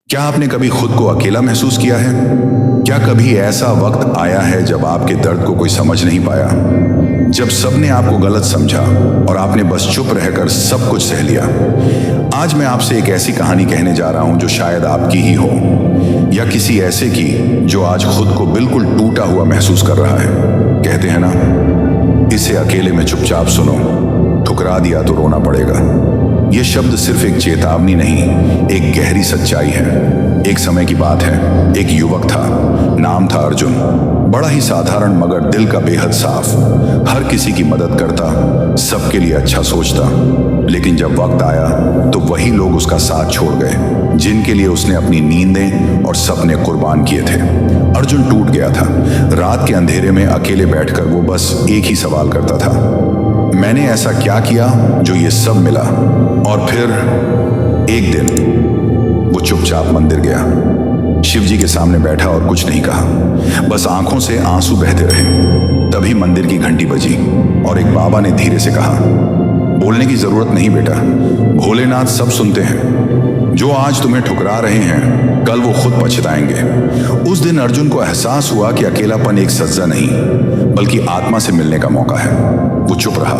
क्या आपने कभी खुद को अकेला महसूस किया है? क्या कभी ऐसा वक्त आया है जब आपके दर्द को कोई समझ नहीं पाया, जब सबने आपको गलत समझा और आपने बस चुप रहकर सब कुछ सह लिया? आज मैं आपसे एक ऐसी कहानी कहने जा रहा हूं जो शायद आपकी ही हो, या किसी ऐसे की जो आज खुद को बिल्कुल टूटा हुआ महसूस कर रहा है। कहते हैं ना, इसे अकेले में चुपचाप सुनो, ठुकरा दिया तो रोना पड़ेगा। ये शब्द सिर्फ एक चेतावनी नहीं, एक गहरी सच्चाई है। एक समय की बात है, एक युवक था, नाम था अर्जुन। बड़ा ही साधारण मगर दिल का बेहद साफ, हर किसी की मदद करता, सबके लिए अच्छा सोचता। लेकिन जब वक्त आया तो वही लोग उसका साथ छोड़ गए जिनके लिए उसने अपनी नींदें और सपने कुर्बान किए थे। अर्जुन टूट गया था। रात के अंधेरे में अकेले बैठकर वो बस एक ही सवाल करता था, मैंने ऐसा क्या किया जो ये सब मिला? और फिर एक दिन वो चुपचाप मंदिर गया, शिव जी के सामने बैठा और कुछ नहीं कहा, बस आंखों से आंसू बहते रहे। तभी मंदिर की घंटी बजी और एक बाबा ने धीरे से कहा, बोलने की जरूरत नहीं बेटा, भोलेनाथ सब सुनते हैं। जो आज तुम्हें ठुकरा रहे हैं, कल वो खुद पछताएंगे। उस दिन अर्जुन को एहसास हुआ कि अकेलापन एक सजा नहीं, बल्कि आत्मा से मिलने का मौका है। वो चुप रहा,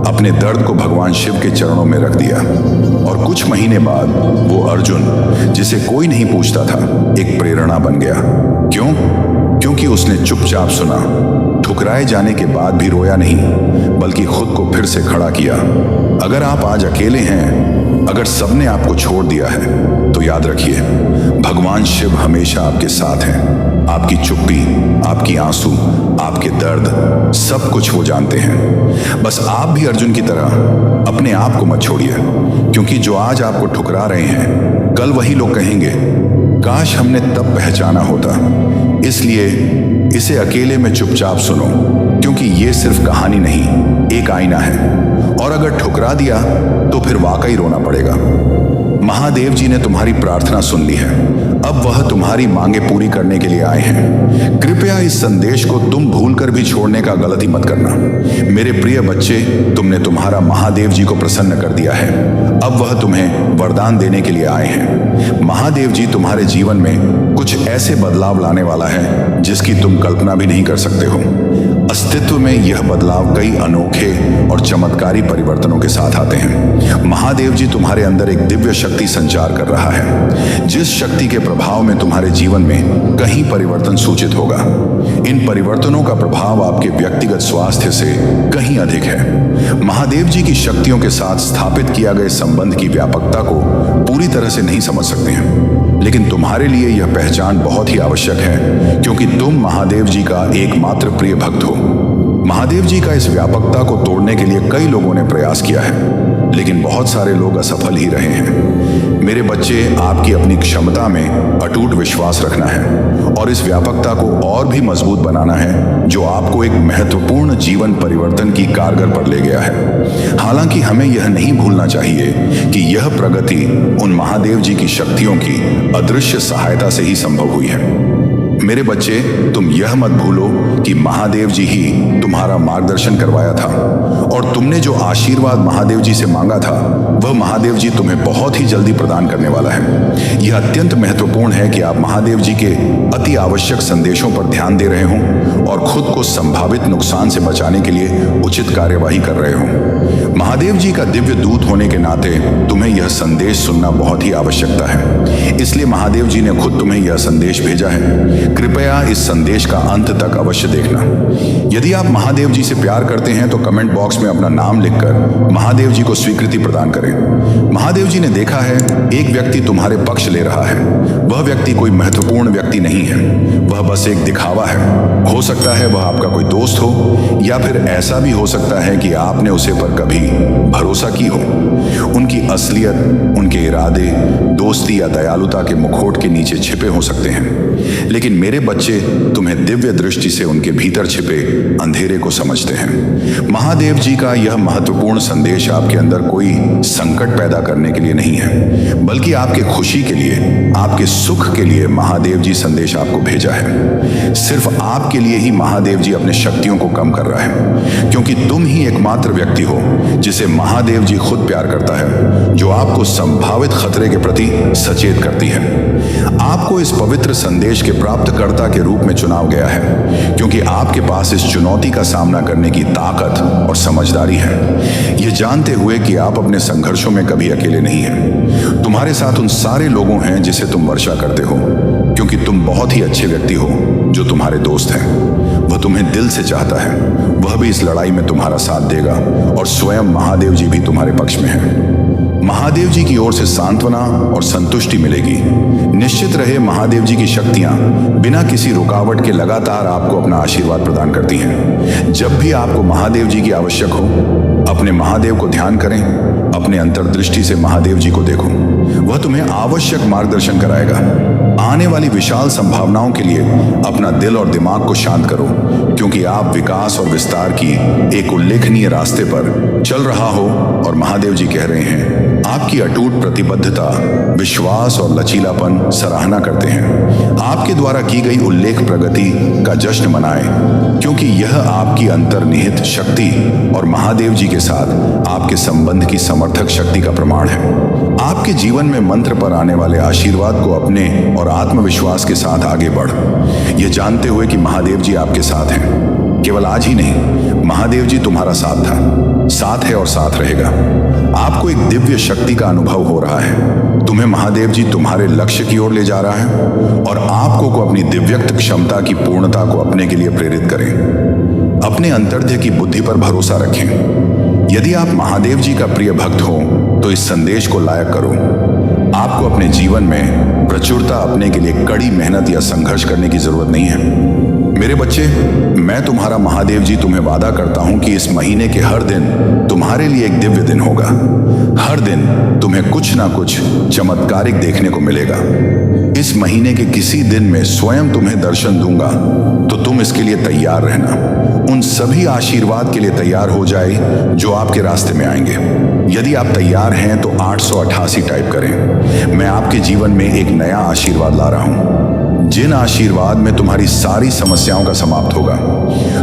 अपने दर्द को भगवान शिव के चरणों में रख दिया, और कुछ महीने बाद वो अर्जुन जिसे कोई नहीं पूछता था, एक प्रेरणा बन गया। क्यों? क्योंकि उसने चुपचाप सुना, ठुकराए जाने के बाद भी रोया नहीं, बल्कि खुद को फिर से खड़ा किया। अगर आप आज अकेले हैं, अगर सबने आपको छोड़ दिया है, तो याद रखिए, भगवान शिव हमेशा आपके साथ हैं। आपकी चुप्पी, आपकी आंसू, आपके दर्द, सब कुछ वो जानते हैं। बस आप भी अर्जुन की तरह अपने आप को मत छोड़िए, क्योंकि जो आज आपको ठुकरा रहे हैं, कल वही लोग कहेंगे, काश हमने तब पहचाना होता। इसलिए इसे अकेले में चुपचाप सुनो, क्योंकि ये सिर्फ कहानी नहीं, एक आईना है। और अगर ठुकरा दिया तो फिर वाकई रोना पड़ेगा। महादेव जी ने तुम्हारी प्रार्थना सुन ली है, अब वह तुम्हारी मांगे पूरी करने के लिए आए हैं। कृपया इस संदेश को तुम भूलकर भी छोड़ने का गलती मत करना। मेरे प्रिय बच्चे, तुमने तुम्हारा महादेव जी को प्रसन्न कर दिया है, अब वह तुम्हें वरदान देने के लिए आए हैं। महादेव जी तुम्हारे जीवन में कुछ ऐसे बदलाव लाने वाला है जिसकी तुम कल्पना भी नहीं कर सकते हो। अस्तित्व में यह बदलाव कई अनोखे और चमत्कारी परिवर्तनों के साथ आते हैं। महादेव जी तुम्हारे अंदर एक दिव्य शक्ति संचार कर रहा है, जिस शक्ति के प्रभाव में तुम्हारे जीवन में कहीं परिवर्तन सूचित होगा। इन परिवर्तनों का प्रभाव आपके व्यक्तिगत स्वास्थ्य से कहीं अधिक है। महादेव जी की शक्तियों के साथ स्थापित किया गए संबंध की व्यापकता को पूरी तरह से नहीं समझ सकते हैं, लेकिन तुम्हारे लिए यह पहचान बहुत ही आवश्यक है, क्योंकि तुम महादेव जी का एकमात्र प्रिय भक्त हो। महादेव जी का इस व्यापकता को तोड़ने के लिए कई लोगों ने प्रयास किया है, लेकिन बहुत सारे लोग असफल ही रहे हैं। मेरे बच्चे, आपकी अपनी क्षमता में अटूट विश्वास रखना है और इस व्यापकता को और भी मजबूत बनाना है, जो आपको एक महत्वपूर्ण जीवन परिवर्तन की कारगर पर ले गया है। हालांकि हमें यह नहीं भूलना चाहिए कि यह प्रगति उन महादेव जी की शक्तियों की अदृश्य सहायता से ही संभव हुई है। मेरे बच्चे, तुम यह मत भूलो कि महादेव जी ही तुम्हारा मार्गदर्शन करवाया था, और तुमने जो आशीर्वाद महादेव जी से मांगा था, वह महादेव जी तुम्हें बहुत ही जल्दी प्रदान करने वाला है। यह अत्यंत महत्वपूर्ण है कि आप महादेव जी के अति आवश्यक संदेशों पर ध्यान दे रहे हों और खुद को संभावित नुकसान से बचाने के लिए उचित कार्यवाही कर रहे हों। महादेव जी का दिव्य दूत होने के नाते तुम्हें यह संदेश सुनना बहुत ही आवश्यकता है, इसलिए महादेव जी ने खुद तुम्हें यह संदेश भेजा है। कृपया इस संदेश का अंत तक अवश्य देखना। यदि आप महादेव जी से प्यार करते हैं तो कमेंट बॉक्स में अपना नाम लिखकर महादेव जी को स्वीकृति प्रदान करें। महादेव जी ने देखा है, एक व्यक्ति तुम्हारे पक्ष ले रहा है। वह व्यक्ति कोई महत्वपूर्ण व्यक्ति नहीं है, वह बस एक दिखावा है। हो सकता है वह आपका कोई दोस्त हो, या फिर ऐसा भी हो सकता है कि आपने उसे पर कभी भरोसा की हो। उनकी असलियत, उनके इरादे, दोस्ती या दयालुता के मुखौट के नीचे छिपे हो सकते हैं, लेकिन मेरे बच्चे तुम्हें दिव्य दृष्टि से उनके भीतर छिपे अंधेरे को समझते हैं। महादेव जी का यह महत्वपूर्ण संदेश आपके अंदर कोई संकट पैदा करने के लिए नहीं है, बल्कि आपके खुशी के लिए, आपके सुख के लिए महादेव जी संदेश आपको भेजा है। सिर्फ आपके लिए ही महादेव जी अपने शक्तियों को कम कर रहा है, क्योंकि तुम ही एकमात्र व्यक्ति हो जिसे महादेव जी खुद प्यार करता है, जो आपको संभावित खतरे के प्रति सचेत करती है। आपको इस पवित्र संदेश के प्राप्तकर्ता के रूप में चुनाव गया है, क्योंकि आपके पास इस चुनौती का सामना करने की ताकत और समझदारी है, ये जानते हुए कि आप अपने संघर्षों में कभी अकेले नहीं हैं। तुम्हारे साथ उन सारे लोगों हैं जिसे तुम वर्षा करते हो, क्योंकि तुम बहुत ही अच्छे व्यक्ति हो जो तुम्हारे दोस्त हैं। वह तुम्हें दिल से चाहता है, वह भी इस लड़ाई में तुम्हारा साथ देगा और स्वयं महादेव जी भी तुम्हारे पक्ष में हैं। महादेव जी की ओर से सांत्वना और संतुष्टि मिलेगी। निश्चित रहे, महादेव जी की शक्तियां बिना किसी रुकावट के लगातार आपको अपना आशीर्वाद प्रदान करती हैं। जब भी आपको महादेव जी की आवश्यक हो, अपने महादेव को ध्यान करें, अपने अंतर्दृष्टि से महादेव जी को देखो, वह तुम्हें आवश्यक मार्गदर्शन कराएगा। आने वाली विशाल संभावनाओं के लिए अपना दिल और दिमाग को शांत करो, क्योंकि आप विकास और विस्तार की एक उल्लेखनीय रास्ते पर चल रहा हो और महादेव जी कह रहे हैं आपकी अटूट प्रतिबद्धता, विश्वास और लचीलापन सराहना करते हैं। आपके द्वारा की गई उल्लेख प्रगति का जश्न मनाएं, क्योंकि यह आपकी अंतर्निहित शक्ति और महादेव जी के साथ आपके संबंध की समर्थक शक्ति का प्रमाण है। आपके जीवन में मंत्र पर आने वाले आशीर्वाद को अपने और आत्मविश्वास के साथ आगे बढ़, ये जानते हुए कि महादेव जी आपके साथ हैं। केवल आज ही नहीं, महादेव जी तुम्हारा साथ है और साथ रहेगा। आपको एक दिव्य शक्ति का अनुभव हो रहा है। तुम्हें महादेव जी तुम्हारे लक्ष्य की ओर ले जा रहा है और आपको को अपनी दिव्यक्त क्षमता की पूर्णता को अपने के लिए प्रेरित करें। अपने अंतर्ध्य की बुद्धि पर भरोसा रखें। यदि आप महादेव जी का प्रिय भक्त हो तो इस संदेश को लायक करो। आपको अपने जीवन में प्रचुरता अपने के लिए कड़ी मेहनत या संघर्ष करने की जरूरत नहीं है। मेरे बच्चे, मैं तुम्हारा महादेव जी तुम्हें वादा करता हूं कि इस महीने के हर दिन तुम्हारे लिए एक दिव्य दिन होगा। हर दिन तुम्हें कुछ ना कुछ चमत्कारिक देखने को मिलेगा। इस महीने के किसी दिन में स्वयं तुम्हें दर्शन दूंगा, तो तुम इसके लिए तैयार रहना। उन सभी आशीर्वाद के लिए तैयार हो जाए जो आपके रास्ते में आएंगे। यदि आप तैयार हैं तो 888 टाइप करें। मैं आपके जीवन में एक नया आशीर्वाद ला रहा हूं, जिन आशीर्वाद में तुम्हारी सारी समस्याओं का समाप्त होगा।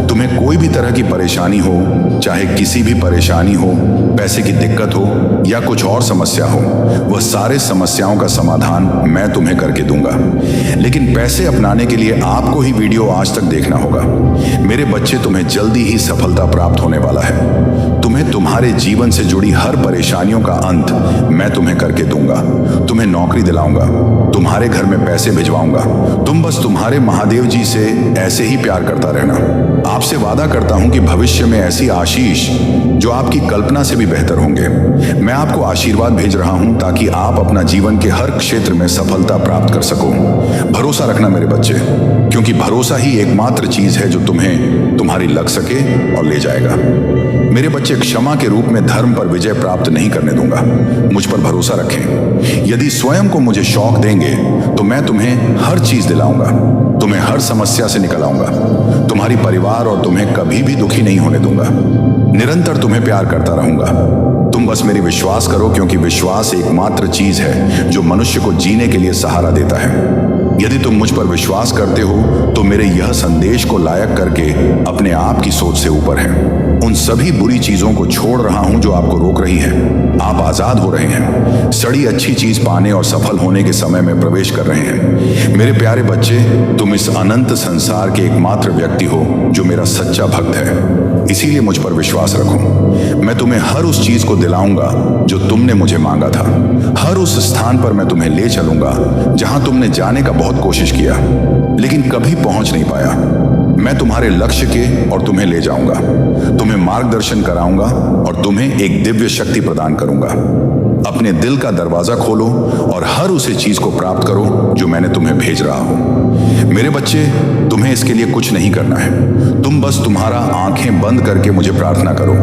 तुम्हें कोई भी तरह की परेशानी हो, चाहे किसी भी परेशानी हो, पैसे की दिक्कत हो या कुछ और समस्या हो, वह सारे समस्याओं का समाधान मैं तुम्हें करके दूंगा। लेकिन पैसे अपनाने के लिए आपको ही वीडियो आज तक देखना होगा। मेरे बच्चे, तुम्हें जल्दी ही सफलता प्राप्त होने वाला है। तुम्हें तुम्हारे जीवन से जुड़ी हर परेशानियों का अंत मैं तुम्हें करके दूंगा। तुम्हें नौकरी दिलाऊंगा, तुम्हारे घर में पैसे भिजवाऊंगा। तुम बस तुम्हारे महादेव जी से ऐसे ही प्यार करता रहना। आपसे वादा करता हूं कि भविष्य में ऐसी आशीष जो आपकी कल्पना से भी बेहतर होंगे। मैं आपको आशीर्वाद भेज रहा हूं ताकि आप अपना जीवन के हर क्षेत्र में सफलता प्राप्त कर सको। भरोसा रखना मेरे बच्चे, क्योंकि भरोसा ही एकमात्र चीज है जो तुम्हें तुम्हारी लग सके और ले जाएगा। मेरे बच्चे, क्षमा के रूप में धर्म पर विजय प्राप्त नहीं करने दूंगा। मुझ पर भरोसा रखें। यदि स्वयं को मुझे शौक देंगे तो मैं तुम्हें हर चीज दिलाऊंगा, तुम्हें हर समस्या से निकलाऊंगा, तुम्हारी परिवार और तुम्हें कभी भी दुखी नहीं होने दूंगा। निरंतर तुम्हें प्यार करता रहूंगा। तुम बस मेरी विश्वास करो, क्योंकि विश्वास एकमात्र चीज है जो मनुष्य को जीने के लिए सहारा देता है। यदि तुम मुझ पर विश्वास करते हो तो मेरे यह संदेश को लायक करके अपने आप की सोच से ऊपर है। उन सभी बुरी चीजों को छोड़ रहा हूं जो आपको रोक रही है। आप आजाद हो रहे हैं। सड़ी अच्छी चीज पाने और सफल होने के समय में प्रवेश कर रहे हैं। मेरे प्यारे बच्चे, तुम इस अनंत संसार के एकमात्र व्यक्ति हो जो मेरा सच्चा भक्त है। इसीलिए मुझ पर विश्वास रखो। मैं तुम्हें हर उस चीज को दिलाऊंगा जो तुमने मुझे मांगा था। हर उस स्थान पर मैं तुम्हें ले चलूंगा जहां तुमने जाने का बहुत कोशिश किया लेकिन कभी पहुंच नहीं पाया। मैं तुम्हारे लक्ष्य के और तुम्हें ले जाऊंगा, तुम्हें मार्गदर्शन कराऊंगा और तुम्हें एक दिव्य शक्ति प्रदान करूंगा। अपने दिल का दरवाजा खोलो और हर उसे चीज को प्राप्त करो जो मैंने तुम्हें भेज रहा हूं। मेरे बच्चे, तुम्हें इसके लिए कुछ नहीं करना है। तुम बस तुम्हारा आंखें बंद करके मुझे प्रार्थना करो,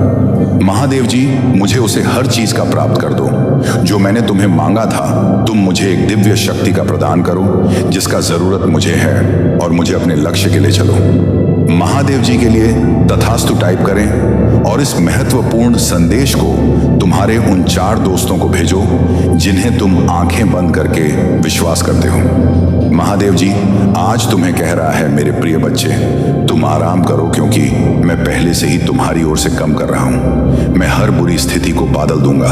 महादेव जी मुझे उसे हर चीज का प्राप्त कर दो जो मैंने तुम्हें मांगा था। तुम मुझे एक दिव्य शक्ति का प्रदान करो जिसका जरूरत मुझे है और मुझे अपने लक्ष्य के लिए चलो। महादेव जी के लिए तथास्तु टाइप करें और इस महत्वपूर्ण संदेश को तुम्हारे उन 4 दोस्तों को भेजो जिन्हें तुम आंखें बंद करके विश्वास करते हो। महादेव जी आज तुम्हें कह रहा है, मेरे प्रिय बच्चे, तुम आराम करो क्योंकि मैं पहले से ही तुम्हारी ओर से कम कर रहा हूं। मैं हर बुरी स्थिति को बादल दूंगा,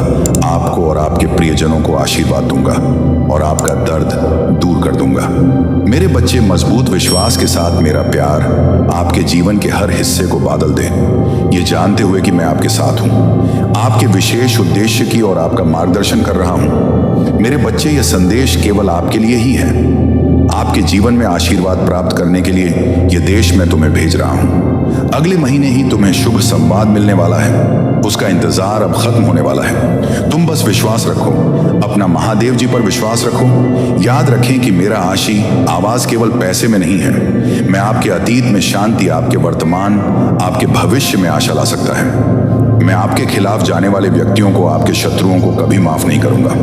आपको और आपके प्रियजनों को आशीर्वाद दूंगा और आपका दर्द दूर कर दूंगा। मेरे बच्चे, मजबूत विश्वास के साथ मेरा प्यार आपके जीवन के हर हिस्से को बादल दे, ये जानते हुए कि मैं आपके साथ हूं, आपके विशेष उद्देश्य की और आपका मार्गदर्शन कर रहा हूं। मेरे बच्चे, यह संदेश केवल आपके लिए ही है। आपके जीवन में आशीर्वाद प्राप्त करने के लिए यह देश मैं तुम्हें भेज रहा हूं। अगले महीने ही तुम्हें शुभ संवाद मिलने वाला है, उसका इंतजार अब खत्म होने वाला है। तुम बस विश्वास रखो, अपना महादेव जी पर विश्वास रखो। याद रखें कि मेरा आशी आवाज केवल पैसे में नहीं है। मैं आपके अतीत में शांति, आपके वर्तमान, आपके भविष्य में आशा ला सकता है। मैं आपके खिलाफ जाने वाले व्यक्तियों को, आपके शत्रुओं को कभी माफ नहीं करूंगा।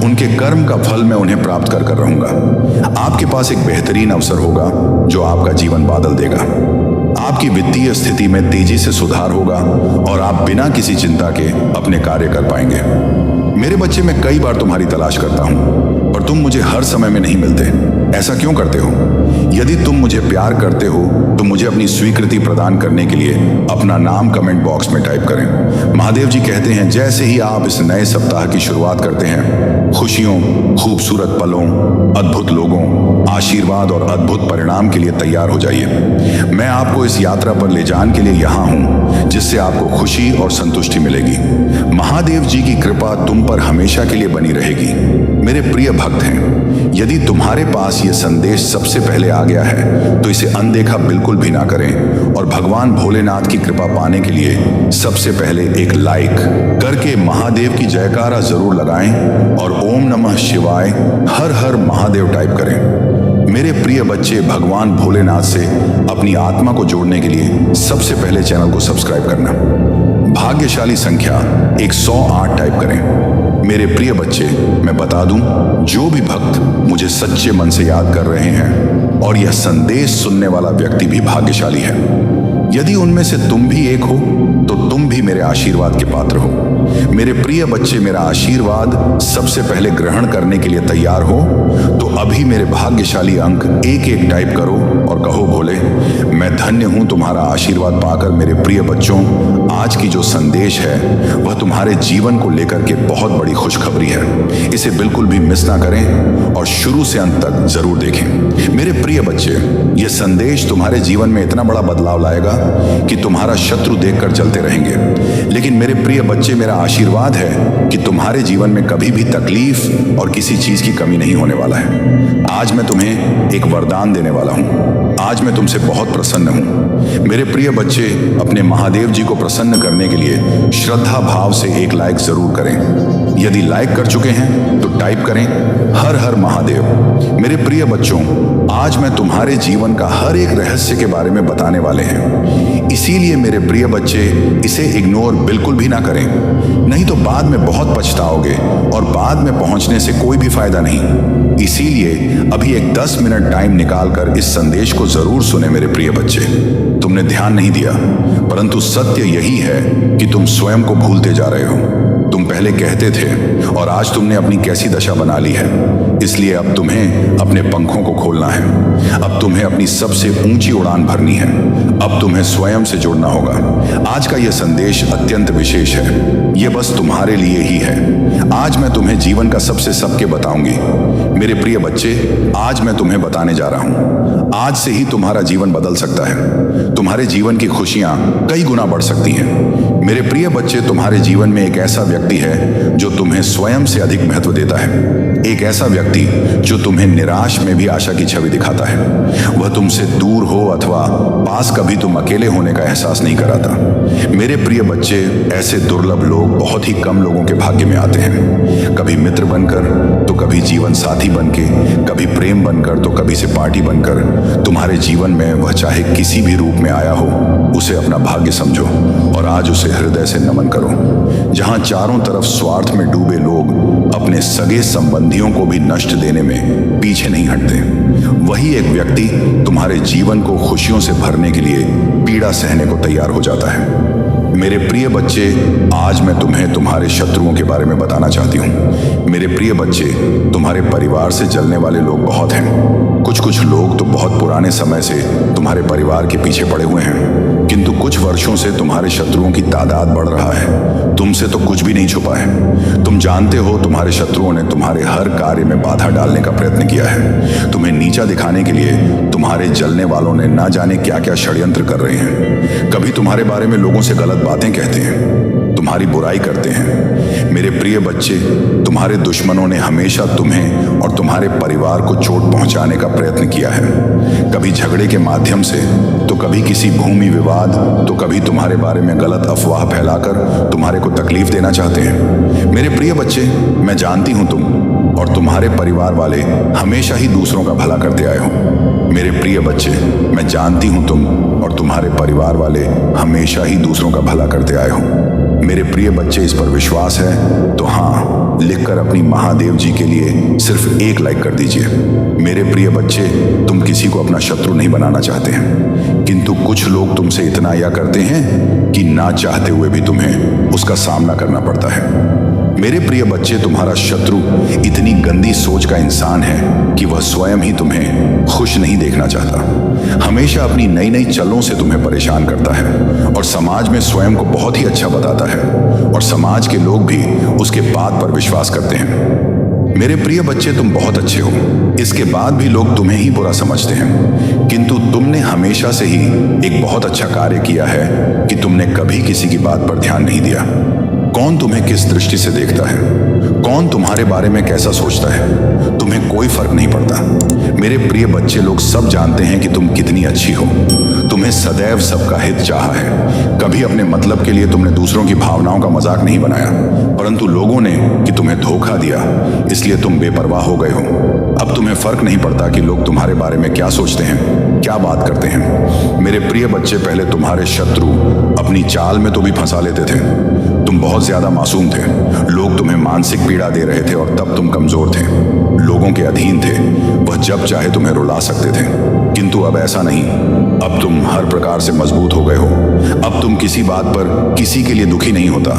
उनके कर्म का फल मैं उन्हें प्राप्त कर रहूंगा। आपके पास एक बेहतरीन अवसर होगा जो आपका जीवन बादल देगा। आपकी वित्तीय स्थिति में तेजी से सुधार होगा और आप बिना किसी चिंता के अपने कार्य कर पाएंगे। मेरे बच्चे, मैं कई बार तुम्हारी तलाश करता हूं पर तुम मुझे हर समय में नहीं मिलते। ऐसा क्यों करते हो? यदि तुम मुझे प्यार करते हो तो मुझे अपनी स्वीकृति प्रदान करने के लिए अपना नाम कमेंट बॉक्स में टाइप करें। महादेव जी कहते हैं, जैसे ही आप इस नए सप्ताह की शुरुआत करते हैं, खुशियों, खूबसूरत पलों, अद्भुत लोगों, आशीर्वाद और अद्भुत परिणाम के लिए तैयार हो जाइए। मैं आपको इस यात्रा पर ले जाने के लिए यहाँ हूँ जिससे आपको खुशी और संतुष्टि मिलेगी। महादेव जी की कृपा तुम पर हमेशा के लिए बनी रहेगी। मेरे प्रिय भक्त हैं, यदि तुम्हारे पास ये संदेश सबसे पहले आ गया है तो इसे अनदेखा बिल्कुल भी ना करें और भगवान भोलेनाथ की कृपा पाने के लिए सबसे पहले एक लाइक करके महादेव की जयकारा जरूर लगाएं और ओम नमः शिवाय, हर हर महादेव टाइप करें। मेरे प्रिय बच्चे, भगवान भोलेनाथ से अपनी आत्मा को जोड़ने के लिए सबसे पहले चैनल को सब्सक्राइब करना। भाग्यशाली संख्या 108 टाइप करें। मेरे प्रिय बच्चे, मैं बता दूं, जो भी भक्त मुझे सच्चे मन से याद कर रहे हैं और यह संदेश सुनने वाला व्यक्ति भी भाग्यशाली है। यदि उनमें से तुम भी एक हो तो तुम भी मेरे आशीर्वाद के पात्र हो। मेरे प्रिय बच्चे, मेरा आशीर्वाद सबसे पहले ग्रहण करने के लिए तैयार हो तो अभी मेरे भाग्यशाली अंक 1-1 टाइप करो और कहो, भोले मैं धन्य हूं तुम्हारा आशीर्वाद पाकर। मेरे प्रिय बच्चों, आज की जो संदेश है वह तुम्हारे जीवन को लेकर के बहुत बड़ी खुशखबरी है। इसे बिल्कुल भी मिस ना करें और शुरू से अंत तक जरूर देखें। मेरे प्रिय बच्चे, यह संदेश तुम्हारे जीवन में इतना बड़ा बदलाव लाएगा कि तुम्हारा शत्रु देखकर चलते रहेंगे। लेकिन मेरे प्रिय बच्चे, मेरा आशीर्वाद है कि तुम्हारे जीवन में कभी भी तकलीफ और किसी चीज की कमी नहीं होने वाला है। आज मैं तुम्हें एक वरदान देने वाला हूं। आज मैं तुमसे बहुत प्रसन्न हूं। मेरे प्रिय बच्चे, अपने महादेव जी को प्रसन्न करने के लिए श्रद्धा भाव से एक लाइक जरूर करें। यदि लाइक कर चुके हैं तो टाइप करें, हर हर महादेव। मेरे प्रिय बच्चों, आज मैं तुम्हारे जीवन का हर एक रहस्य के बारे में बताने वाले हैं। इसीलिए मेरे प्रिय बच्चे, इसे इग्नोर बिल्कुल भी ना करें, नहीं तो बाद में बहुत पछताओगे और बाद में पहुंचने से कोई भी फायदा नहीं। इसीलिए अभी एक 10 मिनट टाइम निकालकर इस संदेश को जरूर सुने। मेरे प्रिय बच्चे, तुमने ध्यान नहीं दिया, परंतु सत्य यही है कि तुम स्वयं को भूलते जा रहे हो। तुम पहले कहते थे और आज तुमने अपनी कैसी दशा बना ली है। इसलिए अब तुम्हें अपने पंखों को खोलना है। अब तुम्हें अपनी सबसे ऊंची उड़ान भरनी है। अब तुम्हें स्वयं से जुड़ना होगा। आज का यह संदेश अत्यंत विशेष है। यह बस तुम्हारे लिए ही है। आज मैं तुम्हें जीवन का सबसे सबके बताऊंगी। मेरे प्रिय बच्चे, आज मैं तुम्हें बताने जा रहा हूं। आज से ही तुम्हारा जीवन बदल सकता है। तुम्हारे जीवन की खुशियां कई गुना बढ़ सकती हैं। मेरे प्रिय बच्चे, तुम्हारे जीवन में एक ऐसा व्यक्ति है जो तुम्हें स्वयं से अधिक महत्व देता है। एक ऐसा व्यक्ति जो तुम्हें निराश में भी आशा की छवि दिखाता है। वह तुमसे दूर हो अथवा पास, कभी तुम अकेले होने का एहसास नहीं कराता। मेरे प्रिय बच्चे, ऐसे दुर्लभ लोग बहुत ही कम लोगों के भाग्य में आते हैं। कभी मित्र बनकर, तो कभी जीवन साथी बनके, कभी प्रेम बनकर, तो कभी से पार्टी बनकर। तुम्हारे जीवन में वह चाहे किसी भी रूप में आया हो, उसे अपना भाग्य समझो और आज उसे हृदय से नमन करो। जहां चारों तरफ स्वार्थ में डूबे लोग अपने सगे संबंधियों को भी नष्ट देने में पीछे नहीं हटते, वही एक व्यक्ति तुम्हारे जीवन को खुशियों से भरने के लिए पीड़ा सहने को तैयार हो जाता है। मेरे प्रिय बच्चे, आज मैं तुम्हें तुम्हारे शत्रुओं के बारे में बताना चाहती हूँ। मेरे प्रिय बच्चे, तुम्हारे परिवार से जलने वाले लोग बहुत हैं। कुछ लोग तो बहुत पुराने समय से तुम्हारे परिवार के पीछे पड़े हुए हैं, किंतु कुछ वर्षों से तुम्हारे शत्रुओं की तादाद बढ़ रहा है। तुमसे तो कुछ भी नहीं छुपा है। तुम जानते हो, तुम्हारे शत्रुओं ने तुम्हारे हर कार्य में बाधा डालने का प्रयत्न किया है। तुम्हें नीचा दिखाने के लिए तुम्हारे जलने वालों ने ना जाने क्या क्या षड्यंत्र कर रहे हैं। कभी तुम्हारे बारे में लोगों से गलत बातें कहते हैं, तुम्हारी बुराई करते हैं। मेरे प्रिय बच्चे, तुम्हारे दुश्मनों ने हमेशा तुम्हें और तुम्हारे परिवार को चोट पहुंचाने का प्रयत्न किया है। कभी झगड़े के माध्यम से, तो कभी किसी भूमि विवाद, तो कभी तुम्हारे बारे में गलत अफवाह फैलाकर तुम्हारे को तकलीफ देना चाहते हैं। मेरे प्रिय बच्चे, मैं जानती हूं तुम और तुम्हारे परिवार वाले हमेशा ही दूसरों का भला करते आए हो। मेरे प्रिय बच्चे, मैं जानती हूं तुम और तुम्हारे परिवार वाले हमेशा ही दूसरों का भला करते आए हो। मेरे प्रिय बच्चे, इस पर विश्वास है तो हाँ लिखकर अपनी महादेव जी के लिए सिर्फ एक लाइक कर दीजिए। मेरे प्रिय बच्चे, तुम किसी को अपना शत्रु नहीं बनाना चाहते हैं, किंतु कुछ लोग तुमसे इतना यह करते हैं कि ना चाहते हुए भी तुम्हें उसका सामना करना पड़ता है। मेरे प्रिय बच्चे, तुम्हारा शत्रु इतनी गंदी सोच का इंसान है कि वह स्वयं ही तुम्हें खुश नहीं देखना चाहता। हमेशा अपनी नई नई चलों से तुम्हें परेशान करता है और समाज में स्वयं को बहुत ही अच्छा बताता है और समाज के लोग भी उसके बात पर विश्वास करते हैं। मेरे प्रिय बच्चे, तुम बहुत अच्छे हो, इसके बाद भी लोग तुम्हें ही बुरा समझते हैं, किंतु तुमने हमेशा से ही एक बहुत अच्छा कार्य किया है कि तुमने कभी किसी की बात पर ध्यान नहीं दिया। कौन तुम्हें किस दृष्टि से देखता है, कौन तुम्हारे बारे में कैसा सोचता है, तुम्हें कोई फर्क नहीं पड़ता। मेरे प्रिय बच्चे, लोग सब जानते हैं कि तुम कितनी अच्छी हो। तुम्हें सदैव सबका हित चाहा है। कभी अपने मतलब के लिए तुमने दूसरों की भावनाओं का मजाक नहीं बनाया, परंतु लोगों ने कि तुम्हें धोखा दिया, इसलिए तुम बेपरवाह हो गए हो। अब तुम्हें फर्क नहीं पड़ता कि लोग तुम्हारे बारे में क्या सोचते हैं, क्या बात करते हैं। मेरे प्रिय बच्चे, पहले तुम्हारे शत्रु अपनी चाल में तो भी फंसा लेते थे। तुम बहुत ज्यादा मासूम थे। लोग तुम्हें मानसिक पीड़ा दे रहे थे और तब तुम कमजोर थे, लोगों के अधीन थे। वह जब चाहे तुम्हें रुला सकते थे, किंतु अब ऐसा नहीं। अब तुम हर प्रकार से मजबूत हो गए हो। अब तुम किसी बात पर किसी के लिए दुखी नहीं होता।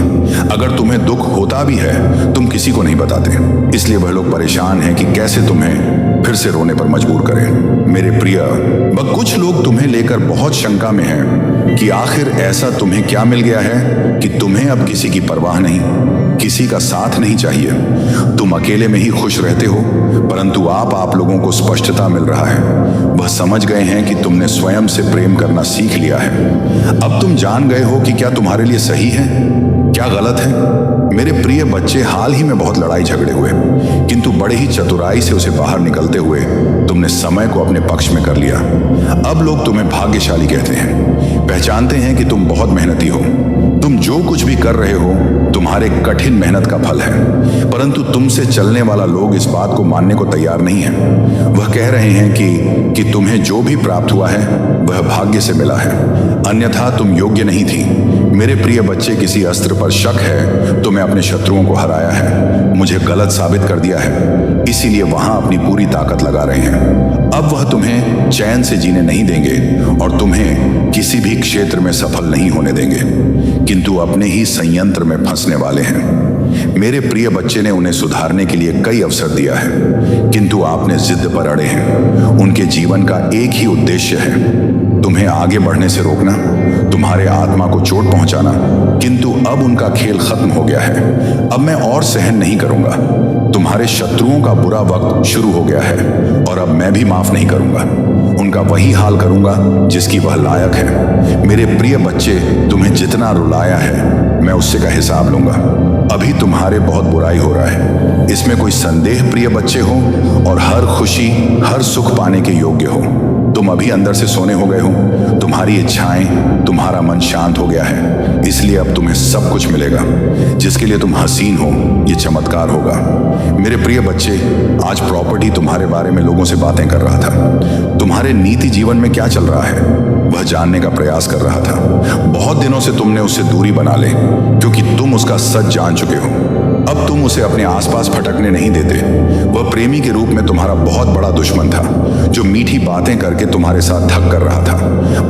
अगर तुम्हें दुख होता भी है, तुम किसी को नहीं बताते, इसलिए वह लोग परेशान हैं कि कैसे तुम्हें फिर से रोने पर मजबूर करें। मेरे प्रिय, वह कुछ लोग तुम्हें लेकर बहुत शंका में हैं कि आखिर ऐसा तुम्हें क्या मिल गया है कि तुम्हें अब किसी की परवाह नहीं, किसी का साथ नहीं चाहिए। तुम अकेले में ही खुश रहते हो, परंतु आप लोगों को स्पष्टता मिल रहा है। वह समझ गए हैं कि तुमने स्वयं से प्रेम करना सीख लिया है। अब तुम जान गए हो कि क्या तुम्हारे लिए सही है, क्या गलत है। मेरे प्रिय बच्चे, हाल ही में बहुत लड़ाई झगड़े हुए, किंतु बड़े ही चतुराई से उसे बाहर निकलते हुए तुमने समय को अपने पक्ष में कर लिया। अब लोग तुम्हें भाग्यशाली कहते हैं, पहचानते हैं कि तुम बहुत मेहनती हो। तुम जो कुछ भी कर रहे हो तुम्हारे कठिन मेहनत का फल है, परंतु तुमसे चलने वाला लोग इस बात को मानने को तैयार नहीं है। वह कह रहे हैं कि तुम्हें जो भी प्राप्त हुआ है वह भाग्य से मिला है, अन्यथा तुम योग्य नहीं थी। मेरे प्रिय बच्चे, किसी अस्त्र पर शक है तो मैं अपने शत्रुओं को हराया है, मुझे गलत साबित कर दिया है, इसीलिए वहां अपनी पूरी ताकत लगा रहे हैं। अब वह तुम्हें चैन से जीने नहीं देंगे और तुम्हें किसी भी क्षेत्र में सफल नहीं होने देंगे, किंतु अपने ही संयंत्र में फंसने वाले हैं। मेरे प्रिय बच्चे ने उन्हें सुधारने के लिए कई अवसर दिया है, किंतु आपने जिद पर अड़े हैं। उनके जीवन का एक ही उद्देश्य है, तुम्हें आगे बढ़ने से रोकना, तुम्हारे आत्मा को चोट पहुंचाना, किंतु अब उनका खेल खत्म हो गया है। अब मैं और सहन नहीं करूंगा। तुम्हारे शत्रुओं का बुरा वक्त शुरू हो गया है और अब मैं भी माफ नहीं करूंगा। उनका वही हाल करूंगा जिसकी वह लायक है। मेरे प्रिय बच्चे, तुम्हें जितना रुलाया है मैं उससे का हिसाब लूंगा। अभी तुम्हारे बहुत बुराई हो रहा है, इसमें कोई संदेह प्रिय बच्चे हो, और हर खुशी हर सुख पाने के योग्य हो। तुम अभी अंदर से सोने हो गए हो, तुम्हारी इच्छाएं, तुम्हारा मन शांत हो गया है, इसलिए अब तुम्हें सब कुछ मिलेगा जिसके लिए तुम हसीन हो। ये चमत्कार होगा। मेरे प्रिय बच्चे, आज प्रॉपर्टी तुम्हारे बारे में लोगों से बातें कर रहा था। तुम्हारे नीति जीवन में क्या चल रहा है वह जानने का प्रयास कर रहा था। बहुत दिनों से तुमने उससे दूरी बना ले, क्योंकि तुम उसका सच जान चुके हो। अब तुम उसे अपने आसपास भटकने नहीं देते। वह प्रेमी के रूप में तुम्हारा बहुत बड़ा दुश्मन था, जो मीठी बातें करके तुम्हारे साथ ठग कर रहा था,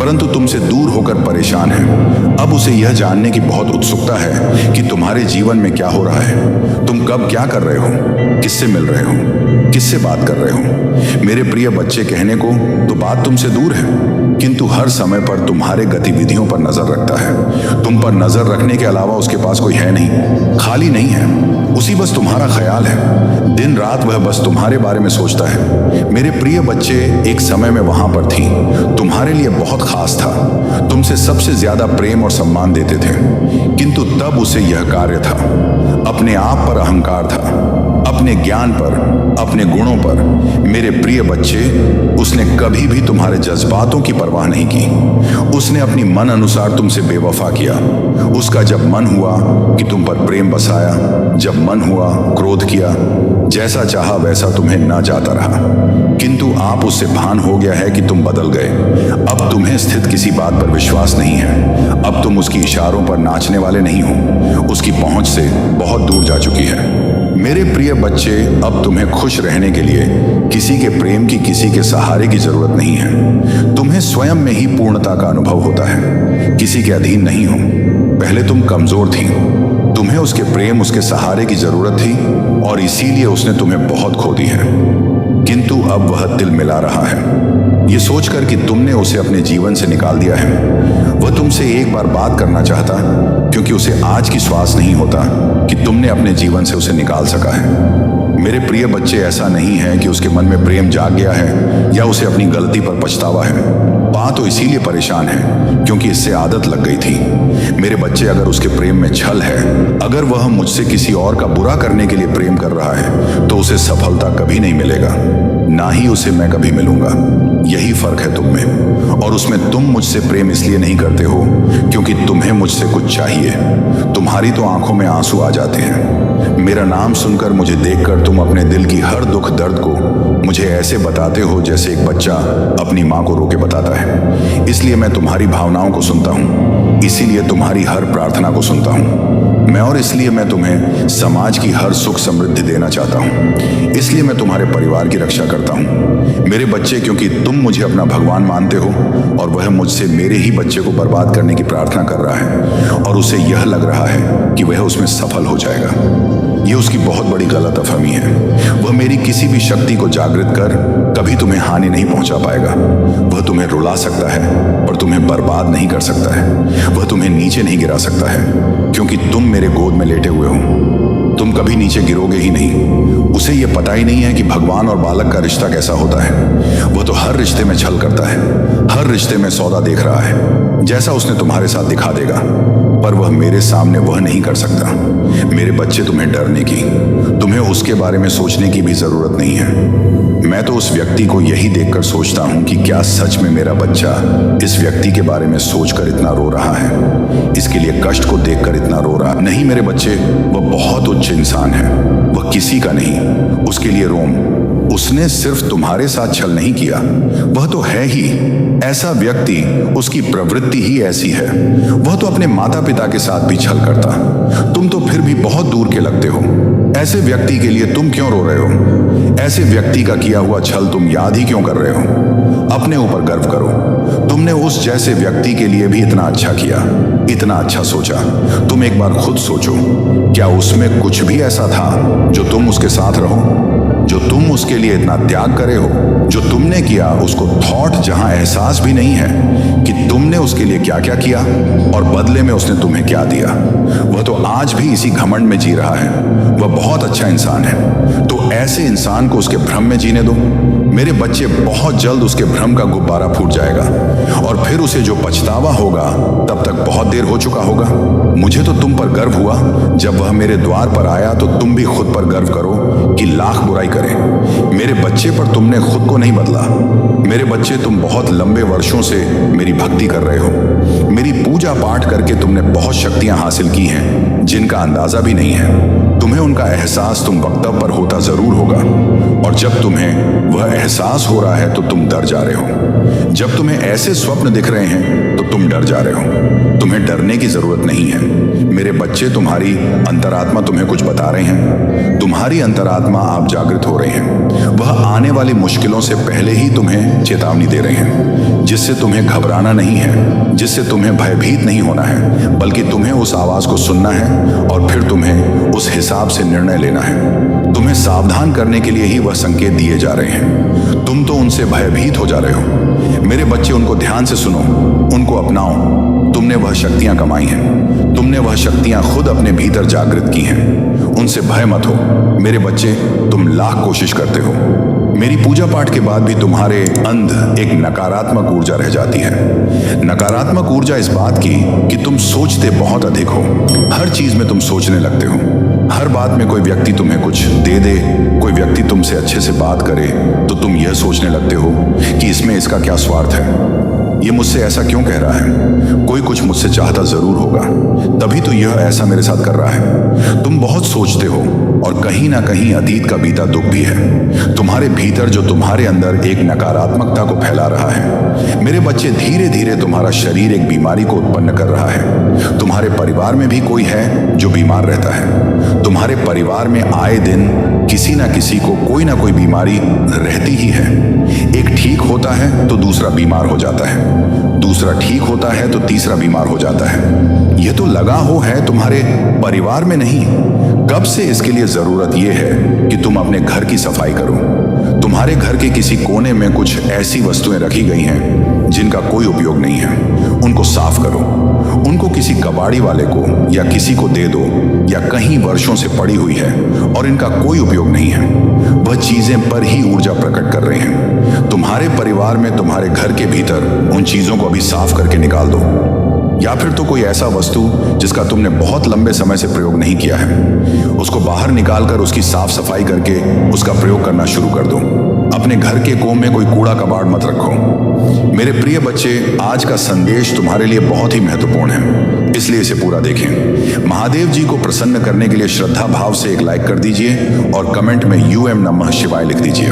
परंतु तुमसे दूर होकर परेशान है। अब उसे यह जानने की बहुत उत्सुकता है कि तुम्हारे जीवन में क्या हो रहा है, तुम कब क्या कर रहे हो, किससे मिल रहे हो, किससे बात कर रहे हो। मेरे प्रिय बच्चे, कहने को तो बात तुमसे दूर है, किंतु हर समय पर तुम्हारे गतिविधियों पर नजर रखता है। तुम पर नजर रखने के अलावा उसके पास कोई है नहीं, खाली नहीं है। उसी बस तुम्हारा ख्याल है। दिन रात वह बस तुम्हारे बारे में सोचता है। मेरे प्रिय बच्चे, एक समय में वहां पर थी, तुम्हारे लिए बहुत खास था, तुमसे सबसे ज्यादा प्रेम और सम्मान देते थे, किंतु तब उसे यह कार्य था, अपने आप पर अहंकार था, अपने ज्ञान पर, अपने गुणों पर। मेरे प्रिय बच्चे, उसने कभी भी तुम्हारे जज्बातों की परवाह नहीं की। उसने अपनी मन अनुसार तुमसे बेवफा किया। उसका जब मन हुआ कि तुम पर प्रेम बसाया, जब मन हुआ क्रोध किया, जैसा चाहा वैसा तुम्हें ना जाता रहा। किंतु आप उससे भान हो गया है कि तुम बदल गए। अब तुम्हें स्थित किसी बात पर विश्वास नहीं है। अब तुम उसकी इशारों पर नाचने वाले नहीं हो। उसकी पहुंच से बहुत दूर जा चुकी है। मेरे प्रिय बच्चे, अब तुम्हें खुश रहने के लिए किसी के प्रेम की, किसी के सहारे की जरूरत नहीं है। तुम्हें स्वयं में ही पूर्णता का अनुभव होता है, किसी के अधीन नहीं हो। पहले तुम कमजोर थी, तुम्हें उसके प्रेम, उसके सहारे की जरूरत थी, और इसीलिए उसने तुम्हें बहुत खो दी है। किंतु अब वह दिल मिला रहा है, ये सोचकर कि तुमने उसे अपने जीवन से निकाल दिया है। वह तुमसे एक बार बात करना चाहता, क्योंकि उसे आज की श्वास नहीं होता कि तुमने अपने जीवन से उसे निकाल सका है। मेरे प्रिय बच्चे, ऐसा नहीं है कि उसके मन में प्रेम जाग गया है या उसे अपनी गलती पर पछतावा है। पा तो इसीलिए परेशान है क्योंकि इससे आदत लग गई थी। मेरे बच्चे, अगर उसके प्रेम में छल है, अगर वह मुझसे किसी और का बुरा करने के लिए प्रेम कर रहा है, तो उसे सफलता कभी नहीं मिलेगा, ना ही उसे मैं कभी मिलूंगा। यही फर्क है तुम में और उसमें। तुम मुझसे प्रेम इसलिए नहीं करते हो क्योंकि तुम्हें मुझसे कुछ चाहिए। तुम्हारी तो आंखों में आंसू आ जाते हैं। मेरा नाम सुनकर, मुझे देखकर तुम अपने दिल की हर दुख दर्द को मुझे ऐसे बताते हो जैसे एक बच्चा अपनी माँ को रोके बताता है। इसलिए मैं तुम्हारी भावनाओं को सुनता हूँ, इसीलिए तुम्हारी हर प्रार्थना को सुनता हूँ मैं, और इसलिए मैं तुम्हें समाज की हर सुख समृद्धि देना चाहता हूँ। इसलिए मैं तुम्हारे परिवार की रक्षा करता हूँ मेरे बच्चे, क्योंकि तुम मुझे अपना भगवान मानते हो और वह मुझसे मेरे ही बच्चे को बर्बाद करने की प्रार्थना कर रहा है, और उसे यह लग रहा है कि वह उसमें सफल हो जाएगा। यह उसकी बहुत बड़ी गलतफहमी है। वह मेरी किसी भी शक्ति को जागृत कर कभी तुम्हें हानि नहीं पहुंचा पाएगा। वह तुम्हें रुला सकता है और तुम्हें बर्बाद नहीं कर सकता है। वह तुम्हें नीचे नहीं गिरा सकता है, क्योंकि तुम मेरे गोद में लेटे हुए हो। तुम कभी नीचे गिरोगे ही नहीं। उसे यह पता ही नहीं है कि भगवान और बालक का रिश्ता कैसा होता है। वह तो हर रिश्ते में छल करता है, हर रिश्ते में सौदा देख रहा है, जैसा उसने तुम्हारे साथ दिखा देगा, पर वह मेरे सामने वह नहीं कर सकता। मेरे बच्चे, तुम्हें डरने की, तुम्हें उसके बारे में सोचने की भी जरूरत नहीं है। मैं तो उस व्यक्ति को यही देखकर सोचता हूं कि क्या सच में मेरा बच्चा इस व्यक्ति के बारे में सोचकर इतना रो रहा है, इसके लिए कष्ट को देखकर इतना रो रहा नहीं। मेरे बच्चे, वह बहुत उच्च इंसान है, वह किसी का नहीं, उसके लिए रोम। उसने सिर्फ तुम्हारे साथ छल नहीं किया, वह तो है ही ऐसा व्यक्ति, उसकी प्रवृत्ति ही ऐसी है। वह तो अपने माता पिता के साथ भी छल करता। तुम तो फिर भी बहुत दूर के लगते हो। ऐसे व्यक्ति के लिए तुम क्यों रो रहे हो? ऐसे व्यक्ति का किया हुआ छल तुम याद ही क्यों कर रहे हो? अपने ऊपर गर्व करो। तुमने उस जैसे व्यक्ति के लिए भी इतना अच्छा किया, इतना अच्छा सोचा। तुम एक बार खुद सोचो, क्या उसमें कुछ भी ऐसा था जो तुम उसके साथ रहो, जो तुम उसके लिए इतना त्याग करे हो? जो तुमने किया उसको थॉट, जहां एहसास भी नहीं है कि तुमने उसके लिए क्या क्या किया और बदले में उसने तुम्हें क्या दिया। वह तो आज भी इसी घमंड में जी रहा है। वह बहुत अच्छा इंसान है, तो ऐसे इंसान को उसके भ्रम में जीने दो। मेरे बच्चे बहुत जल्द उसके भ्रम का गुब्बारा फूट जाएगा और फिर उसे जो पछतावा होगा तब तक बहुत देर हो चुका होगा। मुझे तो तुम पर गर्व हुआ जब वह मेरे द्वार पर आया, तो तुम भी खुद पर गर्व करो कि लाख बुराई करें। मेरे बच्चे पर तुमने खुद को नहीं बदला। मेरे बच्चे, तुम बहुत लंबे वर्षों से मेरी भक्ति कर रहे हो। मेरी पूजा पाठ करके तुमने बहुत शक्तियां हासिल की हैं जिनका अंदाजा भी नहीं है। तुम्हें उनका एहसास तुम वक्तव्य पर होता जरूर होगा, और जब तुम्हें वह एहसास हो रहा है तो तुम डर जा रहे हो। जब तुम्हें ऐसे स्वप्न दिख रहे हैं तो तुम डर जा रहे हो। तुम्हें डरने की जरूरत नहीं है। मेरे बच्चे, तुम्हारी अंतरात्मा तुम्हें कुछ बता रहे हैं। तुम्हारी अंतरात्मा, आप जागृत हो रहे हैं। वह आने वाली मुश्किलों से पहले ही तुम्हें चेतावनी दे रहे हैं, जिससे तुम्हें घबराना नहीं है, जिससे तुम्हें भयभीत नहीं होना है, बल्कि तुम्हें उस आवाज को सुनना है और फिर तुम्हें उस हिसाब से निर्णय लेना है। तुम्हें सावधान करने के लिए ही वह संकेत दिए जा रहे हैं। तुम तो उनसे भयभीत हो जा रहे हो। मेरे बच्चे, उनको ध्यान से सुनो, उनको अपनाओ। तुमने वह शक्तियां कमाई हैं। तुमने वह शक्तियां खुद अपने भीतर जागृत की हैं। उनसे भय मत हो। मेरे बच्चे, तुम लाख कोशिश करते हो। मेरी पूजा पाठ के बाद भी तुम्हारे अंदर एक नकारात्मक ऊर्जा रह जाती है। नकारात्मक ऊर्जा इस बात की कि तुम सोचते बहुत अधिक हो। हर चीज में तुम सोचने लगते हो। हर बात में कोई व्यक्ति तुम्हें कुछ दे दे, कोई व्यक्ति तुमसे अच्छे से बात करे, तो तुम यह सोचने लगते हो कि इसमें इसका क्या स्वार्थ है, ये मुझसे ऐसा क्यों कह रहा है, कोई कुछ मुझसे चाहता जरूर होगा, तभी तो यह ऐसा मेरे साथ कर रहा है। तुम बहुत सोचते हो और कहीं ना कहीं अतीत का बीता दुख भी है तुम्हारे भीतर, जो तुम्हारे अंदर एक नकारात्मकता को फैला रहा है। मेरे बच्चे, धीरे धीरे तुम्हारा शरीर एक बीमारी को उत्पन्न कर रहा है। तुम्हारे परिवार में भी कोई है जो बीमार रहता है। तुम्हारे परिवार में आए दिन किसी ना किसी को कोई ना कोई बीमारी रहती ही है। एक ठीक होता है तो दूसरा बीमार हो जाता है, दूसरा ठीक होता है तो तीसरा बीमार हो जाता है। यह तो लगा हो है तुम्हारे परिवार में नहीं। कब से इसके लिए जरूरत यह है कि तुम अपने घर की सफाई करो। तुम्हारे घर के किसी कोने में कुछ ऐसी वस्तुएं रखी गई हैं जिनका कोई उपयोग नहीं है, उनको साफ करो। उनको किसी कबाड़ी वाले को या किसी को दे दो, या कहीं वर्षों से पड़ी हुई है और इनका कोई उपयोग नहीं है। वह चीजें पर ही ऊर्जा प्रकट कर रहे हैं। तुम्हारे परिवार में, तुम्हारे घर के भीतर उन चीजों को अभी साफ करके निकाल दो। या फिर तो कोई ऐसा वस्तु जिसका तुमने बहुत लंबे समय से प्रयोग नहीं किया है, उसको बाहर निकालकर उसकी साफ सफाई करके उसका प्रयोग करना शुरू कर दो। अपने घर के कोम में कोई कूड़ा कबाड़ मत रखो। मेरे प्रिय बच्चे, आज का संदेश तुम्हारे लिए बहुत ही महत्वपूर्ण है, इसलिए इसे पूरा देखें। महादेव जी को प्रसन्न करने के लिए श्रद्धा भाव से एक लाइक कर दीजिए और कमेंट में UM नमः शिवाय लिख दीजिए।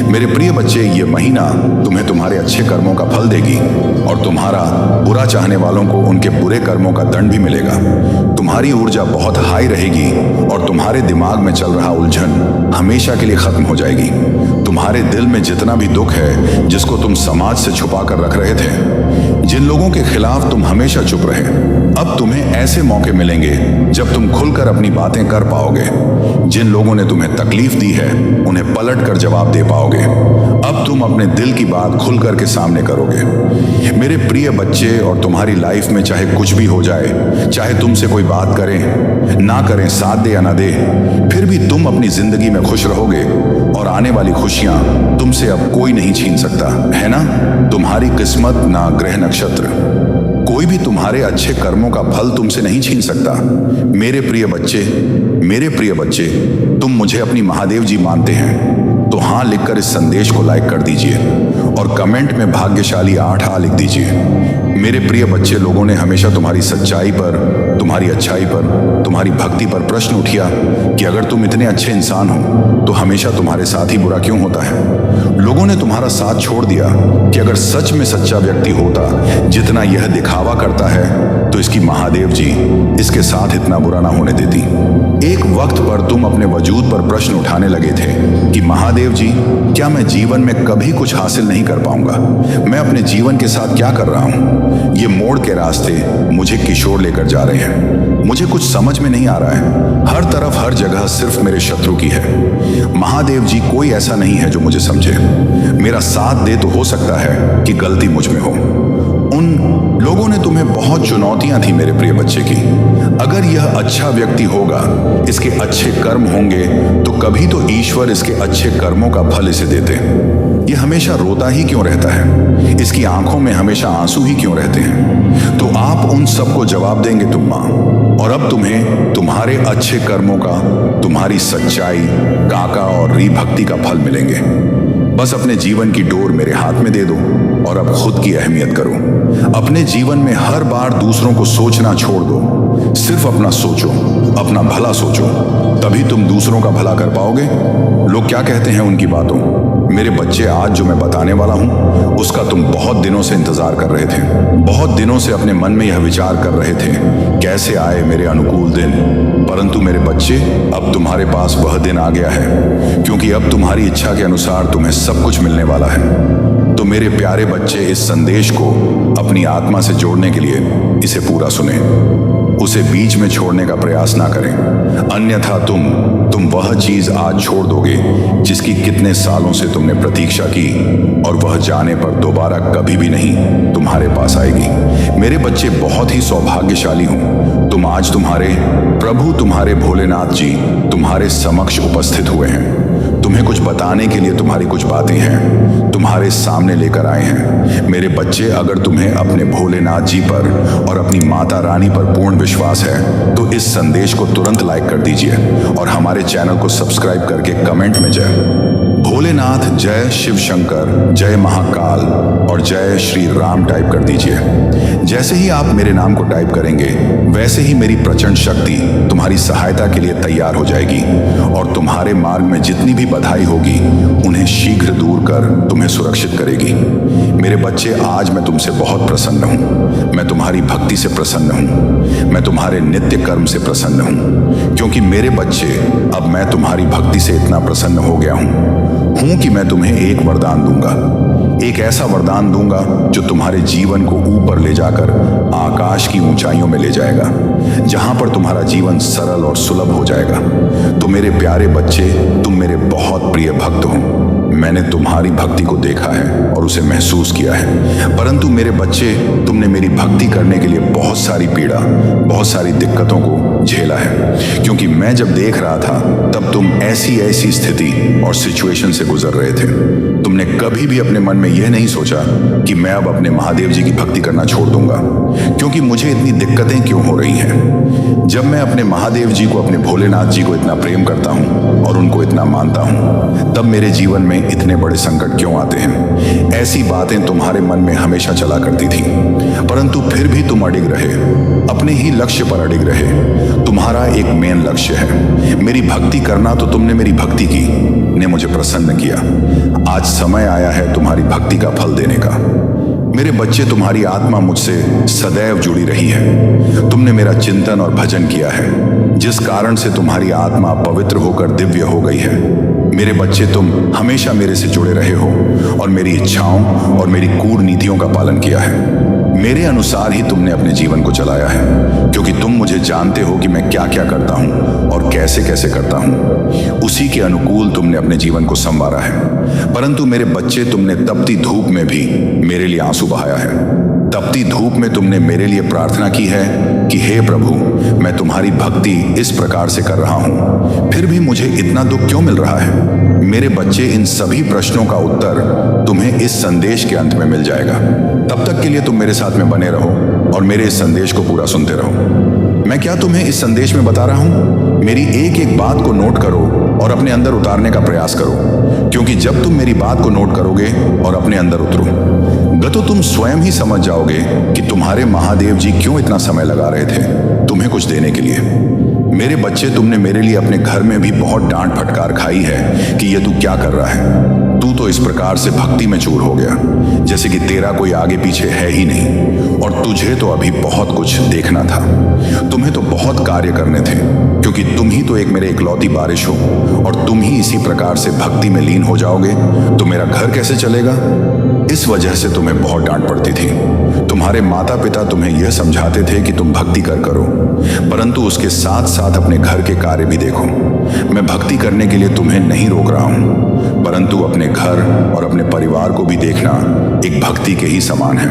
मेरे प्रिय बच्चे, ये महीना तुम्हें तुम्हारे अच्छे कर्मों का फल देगी और तुम्हारा बुरा चाहने वालों को उनके बुरे कर्मों का दंड भी मिलेगा। तुम्हारी ऊर्जा बहुत हाई रहेगी और तुम्हारे दिमाग में चल रहा उलझन हमेशा के लिए खत्म हो जाएगी। तुम्हारे दिल में जितना भी दुख है, जिसको तुम समाज से छुपा कर रख रहे थे, जिन लोगों के खिलाफ तुम हमेशा चुप रहे, अब तुम्हें ऐसे मौके मिलेंगे जब तुम खुलकर अपनी बातें कर पाओगे। जिन लोगों ने तुम्हें तकलीफ दी है, उन्हें पलट कर जवाब दे पाओगे। अब तुम अपने दिल की बात खुल कर के सामने करोगे। मेरे प्रिय बच्चे, और तुम्हारी लाइफ में चाहे कुछ भी हो जाए, चाहे तुमसे कोई बात करें ना करें, साथ दे या ना दे, फिर भी तुम अपनी जिंदगी में खुश रहोगे और आने वाली खुशियां तुमसे अब कोई नहीं छीन सकता, है ना। तुम्हारी किस्मत, ना ग्रह नक्षत्र, कोई भी तुम्हारे अच्छे कर्मों का फल तुमसे नहीं छीन सकता। मेरे प्रिय बच्चे, मेरे प्रिय बच्चे, तुम मुझे अपनी महादेव जी मानते हैं तो हाँ लिखकर इस संदेश को लाइक कर दीजिए और कमेंट में भाग्यशाली 8 लिख दीजिए। मेरे प्रिय बच्चे, लोगों ने हमेशा तुम्हारी सच्चाई पर, तुम्हारी अच्छाई पर, तुम्हारी भक्ति पर प्रश्न उठा कि अगर तुम इतने अच्छे इंसान हो तो हमेशा तुम्हारे साथ ही बुरा क्यों होता है। लोगों ने तुम्हारा साथ छोड़ दिया कि अगर सच में सच्चा व्यक्ति होता जितना यह दिखावा करता है, तो इसकी महादेव जी इसके साथ इतना बुरा ना होने देती। एक वक्त पर तुम अपने वजूद पर प्रश्न उठाने लगे थे कि महादेव जी, क्या मैं जीवन में कभी कुछ हासिल नहीं कर पाऊंगा? मैं अपने जीवन के साथ क्या कर रहा हूं? ये मोड़ के रास्ते मुझे किशोर लेकर जा रहे हैं। मुझे कुछ समझ में नहीं आ रहा है। हर तरफ, हर जगह सिर्फ मेरे शत्रु की है। महादेव जी, कोई ऐसा नहीं है जो मुझे समझे। मेरा साथ दे तो हो सकता है कि गलती मुझ में हो। उन लोगों ने तुम्हें बहुत चुनौतियां थी मेरे प्रिय बच्चे की। अगर यह अच्छा व्यक्ति होगा, इसके अच्छे कर्म होंगे, तो कभी तो ईश्वर इसके अच्छे कर्मों का फल इसे देते। यह हमेशा रोता ही क्यों रहता है? इसकी आंखों में हमेशा आंसू ही क्यों रहते हैं? तो आप उन सबको जवाब देंगे तुम माँ। और अब तुम्हें तुम्हारे अच्छे कर्मों का, तुम्हारी सच्चाई, काका और री भक्ति का फल मिलेंगे। बस अपने जीवन की डोर मेरे हाथ में दे दो और अब खुद की अहमियत करो। अपने जीवन में हर बार दूसरों को सोचना छोड़ दो। सिर्फ अपना सोचो, अपना भला सोचो, तभी तुम दूसरों का भला कर पाओगे। लोग क्या कहते हैं उनकी बातों। मेरे बच्चे, आज जो मैं बताने वाला हूं, उसका तुम बहुत दिनों से इंतजार कर रहे थे। बहुत दिनों से अपने मन में यह विचार कर रहे थे, कैसे आए मेरे अनुकूल दिन। परंतु मेरे बच्चे, अब तुम्हारे पास वह दिन आ गया है, क्योंकि अब तुम्हारी इच्छा के अनुसार तुम्हें सब कुछ मिलने वाला है। तो मेरे प्यारे बच्चे, इस संदेश को अपनी आत्मा से जोड़ने के लिए इसे पूरा सुने। उसे बीच में छोड़ने का प्रयास ना करें, अन्यथा तुम वह चीज आज छोड़ दोगे जिसकी कितने सालों से तुमने प्रतीक्षा की, और वह जाने पर दोबारा कभी भी नहीं तुम्हारे पास आएगी। मेरे बच्चे, बहुत ही सौभाग्यशाली हूं तुम आज तुम्हारे प्रभु, तुम्हारे भोलेनाथ जी तुम्हारे समक्ष उपस्थित हुए हैं। तुम्हें कुछ बताने के लिए तुम्हारी कुछ बातें हैं, तुम्हारे सामने लेकर आए हैं। मेरे बच्चे, अगर तुम्हें अपने भोलेनाथ जी पर और अपनी माता रानी पर पूर्ण विश्वास है, तो इस संदेश को तुरंत लाइक कर दीजिए और हमारे चैनल को सब्सक्राइब करके कमेंट में जय भोलेनाथ, जय शिव शंकर, जय महाकाल और जय श्री राम टाइप कर दीजिए। जैसे ही आप मेरे नाम को टाइप करेंगे, वैसे ही मेरी प्रचंड शक्ति तुम्हारी सहायता के लिए तैयार हो जाएगी और तुम्हारे मार्ग में जितनी भी बाधाएं होगी, उन्हें शीघ्र दूर कर तुम्हें सुरक्षित करेगी। मेरे बच्चे, आज मैं तुमसे बहुत प्रसन्न हूँ। मैं तुम्हारी भक्ति से प्रसन्न हूँ। मैं तुम्हारे नित्य कर्म से प्रसन्न हूँ, क्योंकि मेरे बच्चे, अब मैं तुम्हारी भक्ति से इतना प्रसन्न हो गया हूँ कि मैं तुम्हें एक वरदान दूंगा। एक ऐसा वरदान दूंगा जो तुम्हारे जीवन को ऊपर ले जाकर आकाश की ऊंचाइयों में ले जाएगा, जहां पर तुम्हारा जीवन सरल और सुलभ हो जाएगा। तो मेरे प्यारे बच्चे, तुम मेरे बहुत प्रिय भक्त हो। मैंने तुम्हारी भक्ति को देखा है और उसे महसूस किया है। परंतु मेरे बच्चे, तुमने मेरी भक्ति करने के लिए बहुत सारी पीड़ा, बहुत सारी दिक्कतों को झेला है, क्योंकि मैं जब देख रहा था तब तुम ऐसी स्थिति और सिचुएशन से गुजर रहे थे। तुमने कभी भी अपने मन में यह नहीं सोचा कि मैं अब अपने महादेव जी की भक्ति करना छोड़ दूंगा, क्योंकि मुझे इतनी दिक्कतें क्यों हो रही हैं। जब मैं अपने महादेव जी को, अपने भोलेनाथ जी को इतना प्रेम करता हूं और उनको इतना मानता हूं, तब मेरे जीवन में इतने बड़े संकट क्यों आते हैं। ऐसी बातें तुम्हारे मन में हमेशा चला करती थी, परंतु फिर भी तुम अडिग रहे, अपने ही लक्ष्य पर अडिग रहे। तुम्हारा एक मेन लक्ष्य है मेरी भक्ति करना, तो तुमने मेरी भक्ति की ने मुझे प्रसन्न किया। आज समय आया है तुम्हारी भक्ति का फल देने का। मेरे बच्चे, तुम्हारी आत्मा मुझसे सदैव जुड़ी रही है। तुमने मेरा चिंतन और भजन किया है, जिस कारण से तुम्हारी आत्मा पवित्र होकर दिव्य हो गई है। मेरे बच्चे, तुम हमेशा मेरे से जुड़े रहे हो और मेरी इच्छाओं और मेरी कूटनीतियों का पालन किया है। मेरे अनुसार ही तुमने अपने जीवन को चलाया है, क्योंकि तुम मुझे जानते हो कि मैं क्या क्या करता हूं और कैसे कैसे करता हूं। उसी के अनुकूल तुमने अपने जीवन को संवारा है। परंतु मेरे बच्चे, तुमने तपती धूप में भी मेरे लिए आंसू बहाया है। तपती धूप में तुमने मेरे लिए प्रार्थना की है कि हे प्रभु, मैं तुम्हारी भक्ति इस प्रकार से कर रहा हूं, फिर भी मुझे इतना दुख क्यों मिल रहा है। मेरे बच्चे, इन सभी प्रश्नों का उत्तर तुम्हें इस संदेश के अंत में मिल जाएगा। तब तक के लिए तुम मेरे साथ में बने रहो और मेरे इस संदेश को पूरा सुनते रहो। मैं क्या तुम्हें इस संदेश में बता रहा हूं, मेरी एक एक बात को नोट करो और अपने अंदर उतारने का प्रयास करो, क्योंकि जब तुम मेरी बात को नोट करोगे और अपने अंदर उतरो, तो तुम स्वयं ही समझ जाओगे कि तुम्हारे महादेव जी क्यों इतना समय लगा रहे थे तुम्हें कुछ देने के लिए। मेरे बच्चे, तुमने मेरे लिए अपने घर में भी बहुत डांट फटकार खाई है कि ये तू क्या कर रहा है। तू तो इस प्रकार से भक्ति में चूर हो गया जैसे कि तेरा कोई आगे पीछे है ही नहीं, और तुझे तो अभी बहुत कुछ देखना था। तुम्हें तो बहुत कार्य करने थे, क्योंकि तुम ही तो एक मेरे इकलौती बारिश हो, और तुम ही इसी प्रकार से भक्ति में लीन हो जाओगे तो मेरा घर कैसे चलेगा। इस वजह से तुम्हें बहुत डांट पड़ती थी। तुम्हारे माता पिता तुम्हें यह समझाते थे कि तुम भक्ति करो, परंतु उसके साथ साथ अपने घर के कार्य भी देखो। मैं भक्ति करने के लिए तुम्हें नहीं रोक रहा हूं, परंतु अपने घर और अपने परिवार को भी देखना एक भक्ति के ही समान है।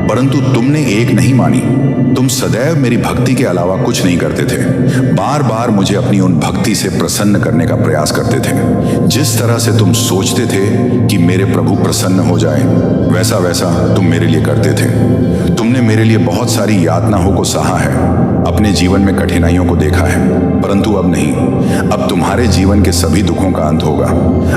परंतु तुमने एक नहीं मानी। तुम सदैव मेरी भक्ति के अलावा कुछ नहीं करते थे। बार बार मुझे अपनी उन भक्ति से प्रसन्न करने का प्रयास करते थे। जिस तरह से तुम सोचते थे कि मेरे प्रभु प्रसन्न हो जाए, वैसा वैसा तुम मेरे लिए करते थे। तुमने मेरे लिए बहुत सारी यातनाओं को सहा है, अपने जीवन में कठिनाइयों को देखा है, परंतु अब नहीं। अब तुम्हारे जीवन के सभी दुखों का अंत होगा।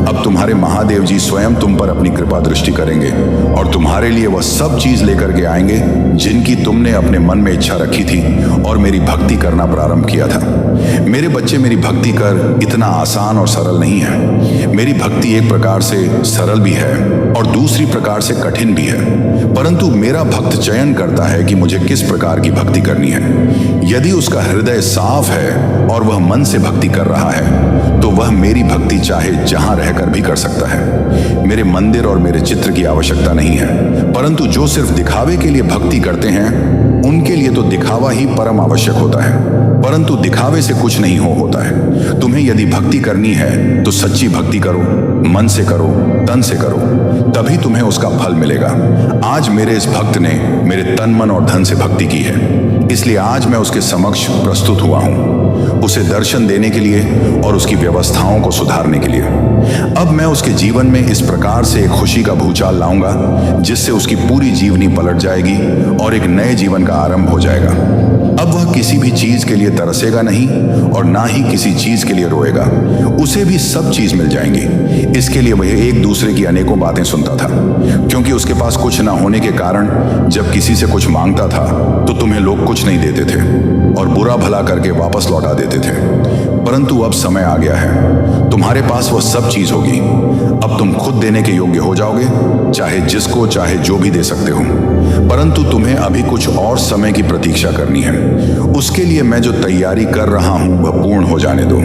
अब तुम्हारे महादेव जी स्वयं तुम पर अपनी कृपा दृष्टि करेंगे और तुम्हारे लिए वह सब चीज लेकर के आएंगे जिनकी तुमने अपने मन में इच्छा रखी थी और मेरी भक्ति करना प्रारंभ किया था। मेरे बच्चे, मेरी भक्ति कर इतना आसान और सरल नहीं है। मेरी भक्ति एक प्रकार से सरल भी है और दूसरी प्रकार से कठिन भी है, परंतु मेरा भक्त चयन करता है कि मुझे किस प्रकार की भक्ति करनी है। यदि उसका हृदय साफ है और वह मन से भक्ति कर रहा है, तो वह मेरी भक्ति चाहे जहां रहकर भी कर सकता है। मेरे मंदिर और मेरे चित्र की आवश्यकता नहीं है, परंतु जो सिर्फ दिखावे के लिए भक्ति करते हैं, उनके लिए तो दिखावा ही परम आवश्यक होता है, परंतु दिखावे से कुछ नहीं होता है। तुम्हें यदि भक्ति करनी है तो सच्ची भक्ति करो, मन से करो, तन से करो, तभी तुम्हें उसका फल मिलेगा। आज मेरे इस भक्त ने मेरे तन, मन और धन से भक्ति की है, इसलिए आज मैं उसके समक्ष प्रस्तुत हुआ हूं, उसे दर्शन देने के लिए और उसकी व्यवस्थाओं को सुधारने के लिए। अब मैं उसके जीवन में इस प्रकार से एक खुशी का भूचाल लाऊंगा जिससे उसकी पूरी जीवनी पलट जाएगी और एक नए जीवन का आरंभ हो जाएगा। अब वह किसी भी चीज के लिए तरसेगा नहीं और ना ही किसी चीज के लिए रोएगा। उसे भी सब चीज मिल जाएंगी। इसके लिए वह एक दूसरे की अनेकों बातें सुनता था, क्योंकि उसके पास कुछ ना होने के कारण जब किसी से कुछ मांगता था तो तुम्हें लोग कुछ नहीं देते थे और बुरा भला करके वापस लौटा देते थे। परंतु अब समय आ गया है, तुम्हारे पास वह सब चीज होगी। अब तुम खुद देने के योग्य हो जाओगे, चाहे जिसको चाहे जो भी दे सकते हो। परंतु तुम्हें अभी कुछ और समय की प्रतीक्षा करनी है। उसके लिए मैं जो तैयारी कर रहा हूं वह पूर्ण हो जाने दो।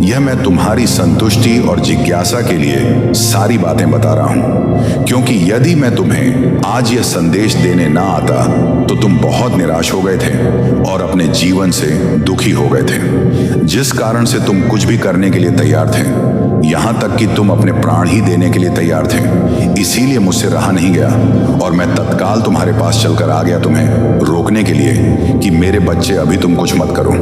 यह मैं तुम्हारी संतुष्टि और जिज्ञासा के लिए सारी बातें बता रहा हूं, क्योंकि यदि मैं तुम्हें आज यह संदेश देने ना आता तो तुम बहुत निराश हो गए थे और अपने जीवन से दुखी हो गए थे, जिस कारण से तुम कुछ भी करने के लिए तैयार थे, यहां तक कि तुम अपने प्राण ही देने के लिए तैयार थे। इसीलिए मुझसे रहा नहीं गया और मैं तत्काल तुम्हारे पास चलकर आ गया तुम्हें रोकने के लिए कि मेरे बच्चे, अभी तुम कुछ मत करो।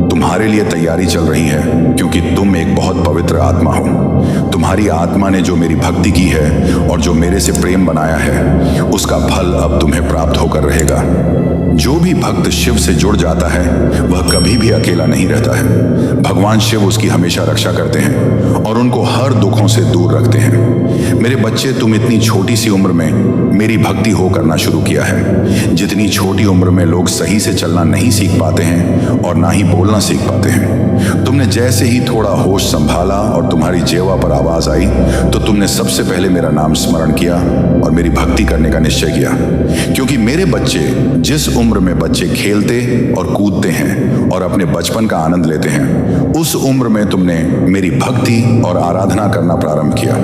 तुम्हारे लिए तैयारी चल रही है, क्योंकि तुम एक बहुत पवित्र आत्मा हो। तुम्हारी आत्मा ने जो मेरी भक्ति की है और जो मेरे से प्रेम बनाया है, उसका फल अब तुम्हें प्राप्त होकर रहेगा। जो भी भक्त शिव से जुड़ जाता है वह कभी भी अकेला नहीं रहता है। भगवान शिव उसकी हमेशा रक्षा करते हैं और उनको हर दुखों से दूर रखते हैं। मेरे बच्चे, तुम इतनी छोटी सी उम्र में मेरी भक्ति हो करना शुरू किया है। जितनी छोटी उम्र में लोग सही से चलना नहीं सीख पाते हैं और ना ही बोलना सीख पाते हैं, तुमने जैसे ही थोड़ा होश संभाला और तुम्हारी जेवा पर आवाज आई तो तुमने सबसे पहले मेरा नाम स्मरण किया और मेरी भक्ति करने का निश्चय किया। क्योंकि मेरे बच्चे, जिस उम्र में बच्चे खेलते और कूदते हैं और अपने बचपन का आनंद लेते हैं, उस उम्र में तुमने मेरी भक्ति और आराधना करना प्रारंभ किया।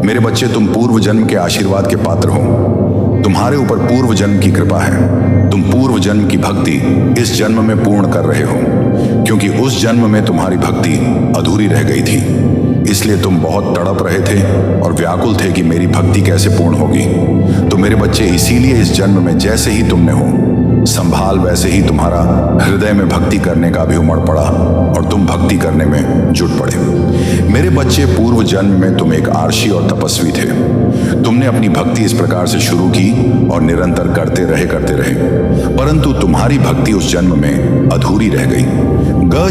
मेरे बच्चे, तुम पूर्व जन्म के आशीर्वाद के पात्र हो। तुम्हारे ऊपर पूर्व जन्म की कृपा है। तुम पूर्व जन्म की भक्ति इस जन्म में पूर्ण कर रहे हो, क्योंकि उस जन्म में तुम्हारी भक्ति अधूरी रह गई थी। इसलिए तुम बहुत तड़प रहे थे और व्याकुल थे कि मेरी भक्ति कैसे पूर्ण होगी। तो मेरे बच्चे, इसीलिए इस जन्म में जैसे ही तुमने हो संभाल, वैसे ही तुम्हारा हृदय में भक्ति करने का भी उमड़ पड़ा और तुम भक्ति करने में जुट पड़े। मेरे बच्चे, पूर्व जन्म में तुम एक आर्षी और तपस्वी थे। तुमने अपनी भक्ति इस प्रकार से शुरू की और निरंतर करते रहे, परंतु तुम्हारी भक्ति उस जन्म में अधूरी रह गई।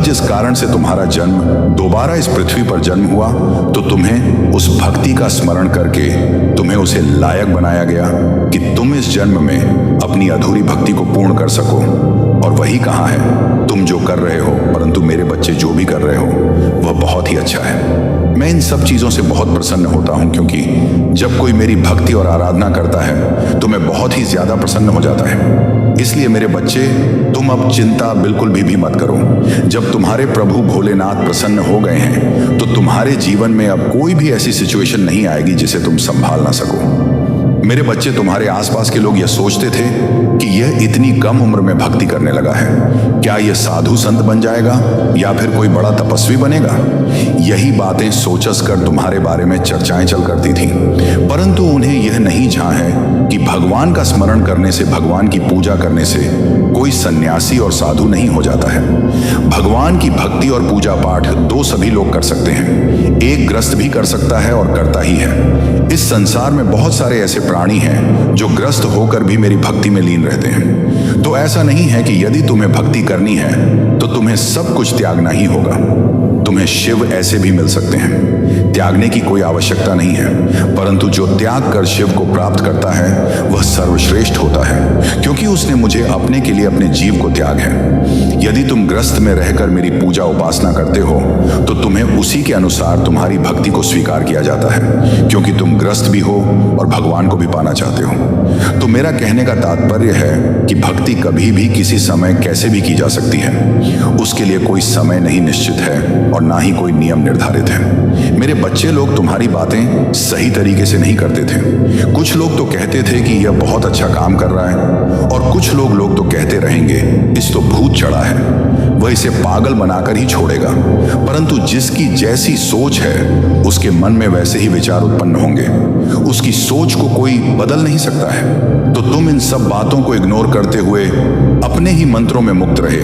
जिस कारण से तुम्हारा जन्म दोबारा इस पृथ्वी पर जन्म हुआ, तो तुम्हें उस भक्ति का स्मरण करके तुम्हें उसे लायक बनाया गया कि तुम इस जन्म में अपनी अधूरी भक्ति को पूर्ण कर सको। और वही कहाँ है, तुम जो कर रहे हो, परंतु मेरे बच्चे जो भी कर रहे हो वह बहुत ही अच्छा है। मैं इन सब चीजों से बहुत प्रसन्न होता हूं, क्योंकि जब कोई मेरी भक्ति और आराधना करता है तो मैं बहुत ही ज्यादा प्रसन्न हो जाता है। इसलिए मेरे बच्चे, तुम अब चिंता बिल्कुल भी मत करो। जब तुम्हारे प्रभु भोलेनाथ प्रसन्न हो गए हैं तो तुम्हारे जीवन में अब कोई भी ऐसी सिचुएशन नहीं आएगी जिसे तुम संभाल ना सको। मेरे बच्चे, तुम्हारे आसपास के लोग यह सोचते थे कि यह इतनी कम उम्र में भक्ति करने लगा है, क्या यह साधु संत बन जाएगा या फिर कोई बड़ा तपस्वी बनेगा। यही बातें सोचस कर तुम्हारे बारे में चर्चाएं चल करती थीं, परंतु उन्हें यह नहीं झां है कि भगवान का स्मरण करने से, भगवान की पूजा करने से कोई सन्यासी और साधु नहीं हो जाता है। भगवान की भक्ति और पूजा पाठ दो सभी लोग कर सकते हैं, एक ग्रस्त भी कर सकता है और करता ही है। इस संसार में बहुत सारे ऐसे प्राणी हैं जो ग्रस्त होकर भी मेरी भक्ति में लीन रहते हैं। तो ऐसा नहीं है कि यदि तुम्हें भक्ति करनी है तो तुम्हें सब कुछ त्यागना ही होगा। तुम्हें शिव ऐसे भी मिल सकते हैं, त्यागने की कोई आवश्यकता नहीं है, परंतु जो त्याग कर शिव को प्राप्त करता है वह सर्वश्रेष्ठ होता है, क्योंकि उसने मुझे अपने के लिए अपने जीव को त्याग है। यदि तुम ग्रस्त में रहकर मेरी पूजा उपासना करते हो तो तुम्हें उसी के अनुसार तुम्हारी भक्ति को स्वीकार किया जाता है, क्योंकि तुम ग्रस्त भी हो और भगवान को भी पाना चाहते हो। तो मेरा कहने का तात्पर्य है कि भक्ति कभी भी किसी समय कैसे भी की जा सकती है, उसके लिए कोई समय नहीं निश्चित है और ना ही कोई नियम निर्धारित है। मेरे बच्चे लोग तुम्हारी बातें सही तरीके से नहीं करते थे। कुछ लोग तो कहते थे कि यह बहुत अच्छा काम कर रहा है, और कुछ लोग तो कहते रहेंगे इस तो भूत चढ़ा है, वह इसे पागल बनाकर ही छोड़ेगा। परंतु जिसकी जैसी सोच है उसके मन में वैसे ही विचार उत्पन्न होंगे, उसकी सोच को कोई बदल नहीं सकता है। तो तुम इन सब बातों को इग्नोर करते हुए अपने ही मंत्रों में मुक्त रहे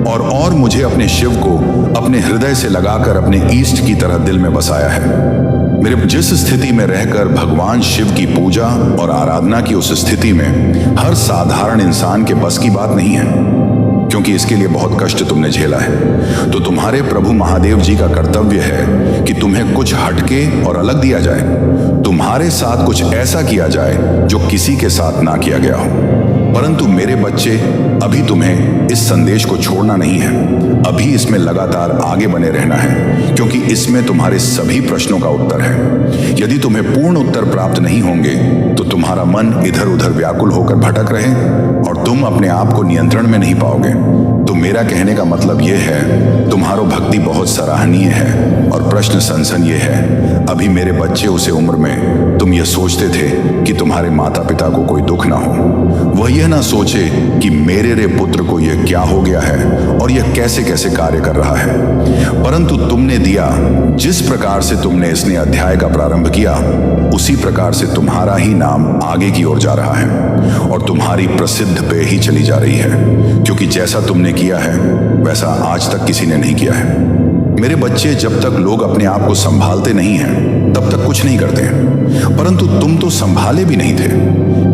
और मुझे अपने शिव को अपने हृदय से लगाकर अपने ईष्ट की तरह दिल में बसाया है। मेरे जिस स्थिति में रहकर भगवान शिव की पूजा और आराधना की, उस स्थिति में हर साधारण इंसान के बस की बात नहीं है, क्योंकि इसके लिए बहुत कष्ट तुमने झेला है। तो तुम्हारे प्रभु महादेव जी का कर्तव्य है कि तुम्हें कुछ हटके और अलग दिया जाए, तुम्हारे साथ कुछ ऐसा किया जाए जो किसी के साथ ना किया गया हो। परंतु मेरे बच्चे, अभी तुम्हें इस संदेश को छोड़ना नहीं है, अभी इसमें लगातार आगे बने रहना है, क्योंकि इसमें तुम्हारे सभी प्रश्नों का उत्तर है। यदि तुम्हें पूर्ण उत्तर प्राप्त नहीं होंगे तो तुम्हारा मन इधर उधर व्याकुल होकर भटक रहे और तुम अपने आप को नियंत्रण में नहीं पाओगे। तो मेरा कहने का मतलब यह है, तुम्हारो भक्ति बहुत सराहनीय है और प्रश्न सनसनीय है। अभी मेरे बच्चे, उसे उम्र में तुम यह सोचते थे कि तुम्हारे माता पिता को कोई दुख ना हो, वह यह ना सोचे कि मेरे रे पुत्र को यह क्या हो गया है और यह कैसे कैसे कार्य कर रहा है। परंतु तुमने दिया, जिस प्रकार से तुमने इसने अध्याय का प्रारंभ किया, उसी प्रकार से तुम्हारा ही नाम आगे की ओर जा रहा है और तुम्हारी प्रसिद्ध पे ही चली जा रही है, क्योंकि जैसा तुमने किया है वैसा आज तक किसी ने नहीं किया है। मेरे बच्चे, जब तक लोग अपने आप को संभालते नहीं हैं तब तक कुछ नहीं करते हैं, परंतु तुम तो संभाले भी नहीं थे,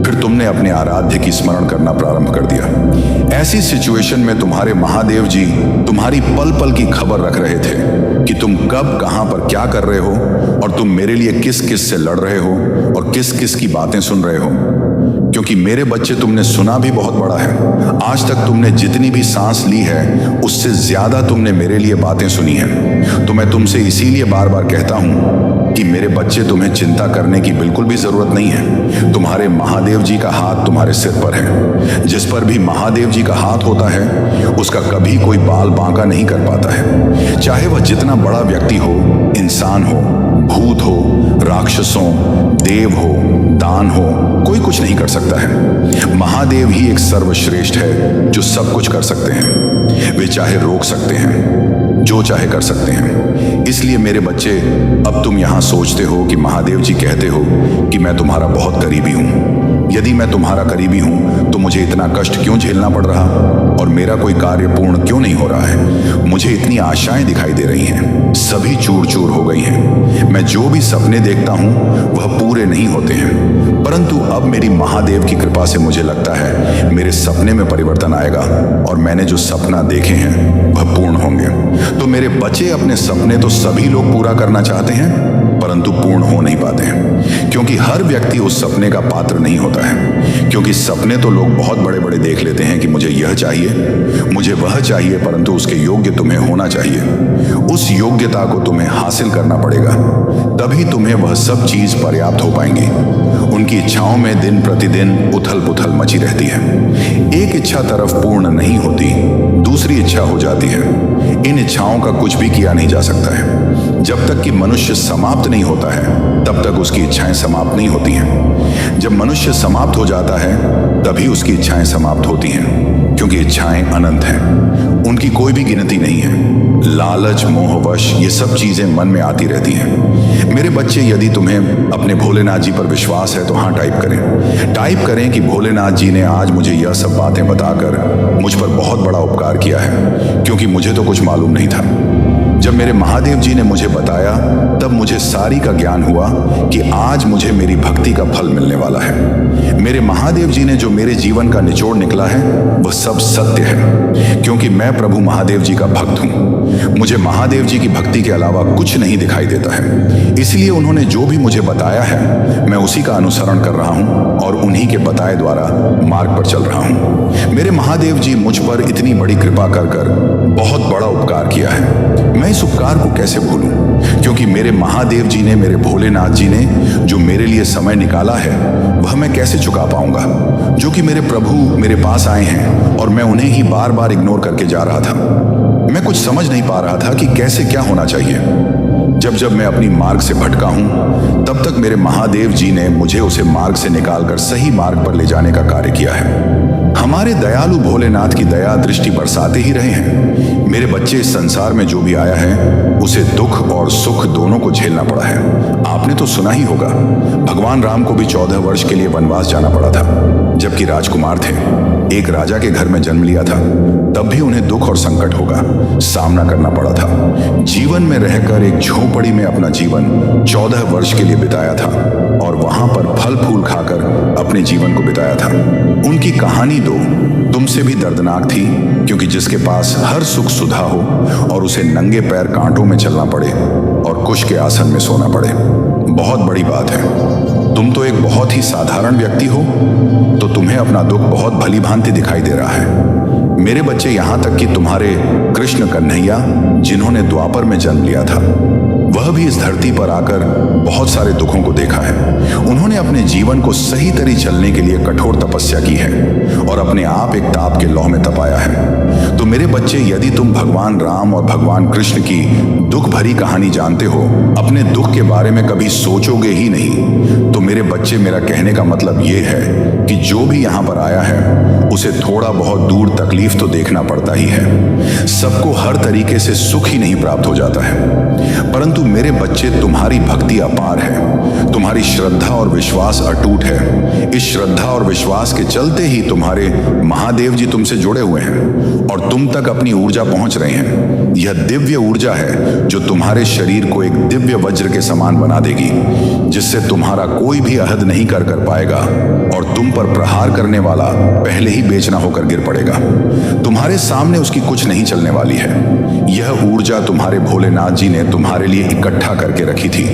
फिर तुमने अपने आराध्य की स्मरण करना प्रारंभ कर दिया। ऐसी सिचुएशन में तुम्हारे महादेव जी तुम्हारी पल पल की खबर रख रहे थे कि तुम कब कहां पर क्या कर रहे हो और तुम मेरे लिए किस किस से लड़ रहे हो और किस किस की बातें सुन रहे हो। क्योंकि मेरे बच्चे, तुमने सुना भी बहुत बड़ा है। आज तक तुमने जितनी भी सांस ली है उससे ज्यादा तुमने मेरे लिए बातें सुनी हैं। तो मैं तुमसे इसीलिए बार बार कहता हूं कि मेरे बच्चे, तुम्हें चिंता करने की बिल्कुल भी जरूरत नहीं है। तुम्हारे महादेव जी का हाथ तुम्हारे सिर पर है। जिस पर भी महादेव जी का हाथ होता है उसका कभी कोई बाल बांका नहीं कर पाता है, चाहे वह जितना बड़ा व्यक्ति हो, इंसान हो, भूत हो, राक्षसों, देव हो, दान हो, कोई कुछ नहीं कर सकता है। महादेव ही एक सर्वश्रेष्ठ है जो सब कुछ कर सकते हैं। वे चाहे रोक सकते हैं, जो चाहे कर सकते हैं। इसलिए मेरे बच्चे, अब तुम यहां सोचते हो कि महादेव जी कहते हो कि मैं तुम्हारा बहुत करीबी हूं। यदि मैं तुम्हारा करीबी हूं तो मुझे इतना कष्ट क्यों झेलना पड़ रहा और मेरा कोई कार्य पूर्ण क्यों नहीं हो रहा है। मुझे इतनी आशाएं दिखाई दे रही हैं, सभी चूर चूर हो गई हैं। मैं जो भी सपने देखता हूं वह पूरे नहीं होते हैं, परंतु अब मेरी महादेव की कृपा से मुझे लगता है मेरे सपने में परिवर्तन आएगा और मैंने जो सपना देखे हैं वह पूर्ण होंगे। तो मेरे बच्चे, अपने सपने तो सभी लोग पूरा करना चाहते हैं, परंतु पूर्ण हो नहीं पाते हैं, क्योंकि हर व्यक्ति उस सपने का पात्र नहीं होता है। क्योंकि सपने तो लोग बहुत बड़े बड़े देख लेते हैं कि मुझे यह चाहिए, मुझे वह चाहिए, परंतु उसके योग्य तुम्हें होना चाहिए। उस योग्यता को तुम्हें हासिल करना पड़ेगा, तभी तुम्हें वह सब चीज पर्याप्त हो पाएंगी। उनकी इच्छाओं में दिन प्रतिदिन उथल पुथल मची रहती है। एक इच्छा तरफ पूर्ण नहीं होती, दूसरी इच्छा हो जाती है। इन इच्छाओं का कुछ भी किया नहीं जा सकता है। जब तक कि मनुष्य समाप्त नहीं होता है तब तक उसकी इच्छाएं समाप्त नहीं होती हैं। जब मनुष्य समाप्त हो जाता है तभी उसकी इच्छाएं समाप्त होती हैं, क्योंकि इच्छाएं अनंत हैं, उनकी कोई भी गिनती नहीं है। लालच, मोहवश, ये सब चीजें मन में आती रहती हैं। मेरे बच्चे, यदि तुम्हें अपने भोलेनाथ जी पर विश्वास है तो हाँ टाइप करें। टाइप करें कि भोलेनाथ जी ने आज मुझे यह सब बातें बताकर मुझ पर बहुत बड़ा उपकार किया है, क्योंकि मुझे तो कुछ मालूम नहीं था। जब मेरे महादेव जी ने मुझे बताया तब मुझे सारी का ज्ञान हुआ कि आज मुझे मेरी भक्ति का फल मिलने वाला है। मेरे महादेव जी ने जो मेरे जीवन का निचोड़ निकला है वह सब सत्य है, क्योंकि मैं प्रभु महादेव जी का भक्त हूँ। मुझे महादेव जी की भक्ति के अलावा कुछ नहीं दिखाई देता है, इसलिए उन्होंने जो भी मुझे बताया है मैं उसी का अनुसरण कर रहा हूँ और उन्हीं के बताए द्वारा मार्ग पर चल रहा हूँ। मेरे महादेव जी मुझ पर इतनी बड़ी कृपा कर बहुत बड़ा उपकार किया है। मैं इस उपकार को कैसे भूलूं, क्योंकि मेरे महादेव जी ने, मेरे भोलेनाथ जी ने जो मेरे लिए समय निकाला है वह मैं कैसे चुका पाऊंगा, जो कि मेरे प्रभु मेरे पास आए हैं और मैं उन्हें ही बार बार इग्नोर करके जा रहा था। मैं कुछ समझ नहीं पा रहा था कि कैसे क्या होना चाहिए। जब जब मैं अपनी मार्ग से भटका हूं तब तक मेरे महादेव जी ने मुझे उसे मार्ग से निकालकर सही मार्ग पर ले जाने का कार्य किया है। हमारे दयालु भोलेनाथ की दया दृष्टि बरसाते ही रहे हैं। मेरे बच्चे, इस संसार में जो भी आया है उसे दुख और सुख दोनों को झेलना पड़ा है। आपने तो सुना ही होगा, भगवान राम को भी 14 वर्ष के लिए वनवास जाना पड़ा था, जबकि राजकुमार थे। एक राजा के घर में जन्म लिया था, तब भी उन्हें दुख और संकट होगा सामना करना पड़ा था। जीवन में रहकर एक झोपड़ी में अपना जीवन 14 वर्ष के लिए बिताया था और वहां पर फल फूल खाकर अपने जीवन को बिताया था। उनकी कहानी दो तुमसे भी दर्दनाक थी, क्योंकि जिसके पास हर सुख सुधा हो और उसे नंगे पैर कांटों में चलना पड़े और कुश के आसन में सोना पड़े, बहुत बड़ी बात है। तुम तो एक बहुत ही साधारण व्यक्ति हो, तो तुम्हें अपना दुख बहुत भली भांति दिखाई दे रहा है। मेरे बच्चे, यहां तक कि तुम्हारे कृष्ण कन्हैया, जिन्होंने द्वापर में जन्म लिया था, वह भी इस धरती पर आकर बहुत सारे दुखों को देखा है। उन्होंने अपने जीवन को सही तरी चलने के लिए कठोर तपस्या की है और अपने आप एक ताप के लौह में तपाया है। तो मेरे बच्चे, यदि तुम भगवान राम और भगवान कृष्ण की दुख भरी कहानी जानते हो, अपने दुख के बारे में कभी सोचोगे ही नहीं, तो मेरे बच्चे, मेरा कहने का मतलब ये है कि जो भी यहाँ पर आया है उसे थोड़ा बहुत दूर तकलीफ तो देखना पड़ता ही है। सबको हर तरीके से सुख ही नहीं प्राप्त हो जाता है। परंतु मेरे बच्चे, तुम्हारी भक्ति अपार है, तुम्हारी श्रद्धा और विश्वास अटूट है। इस श्रद्धा और विश्वास के चलते ही तुम्हारे महादेव जी तुमसे जुड़े हुए हैं और तुम तक अपनी ऊर्जा पहुंच रहे हैं। यह दिव्य ऊर्जा है जो तुम्हारे शरीर को एक दिव्य वज्र के समान बना देगी, जिससे तुम्हारा कोई भी अहद नहीं कर पाएगा और तुम पर प्रहार करने वाला पहले ही बेचना होकर गिर पड़ेगा। तुम्हारे सामने उसकी कुछ नहीं चलने वाली है। यह ऊर्जा तुम्हारे भोलेनाथ जी ने तुम्हारे लिए इकट्ठा करके रखी थी,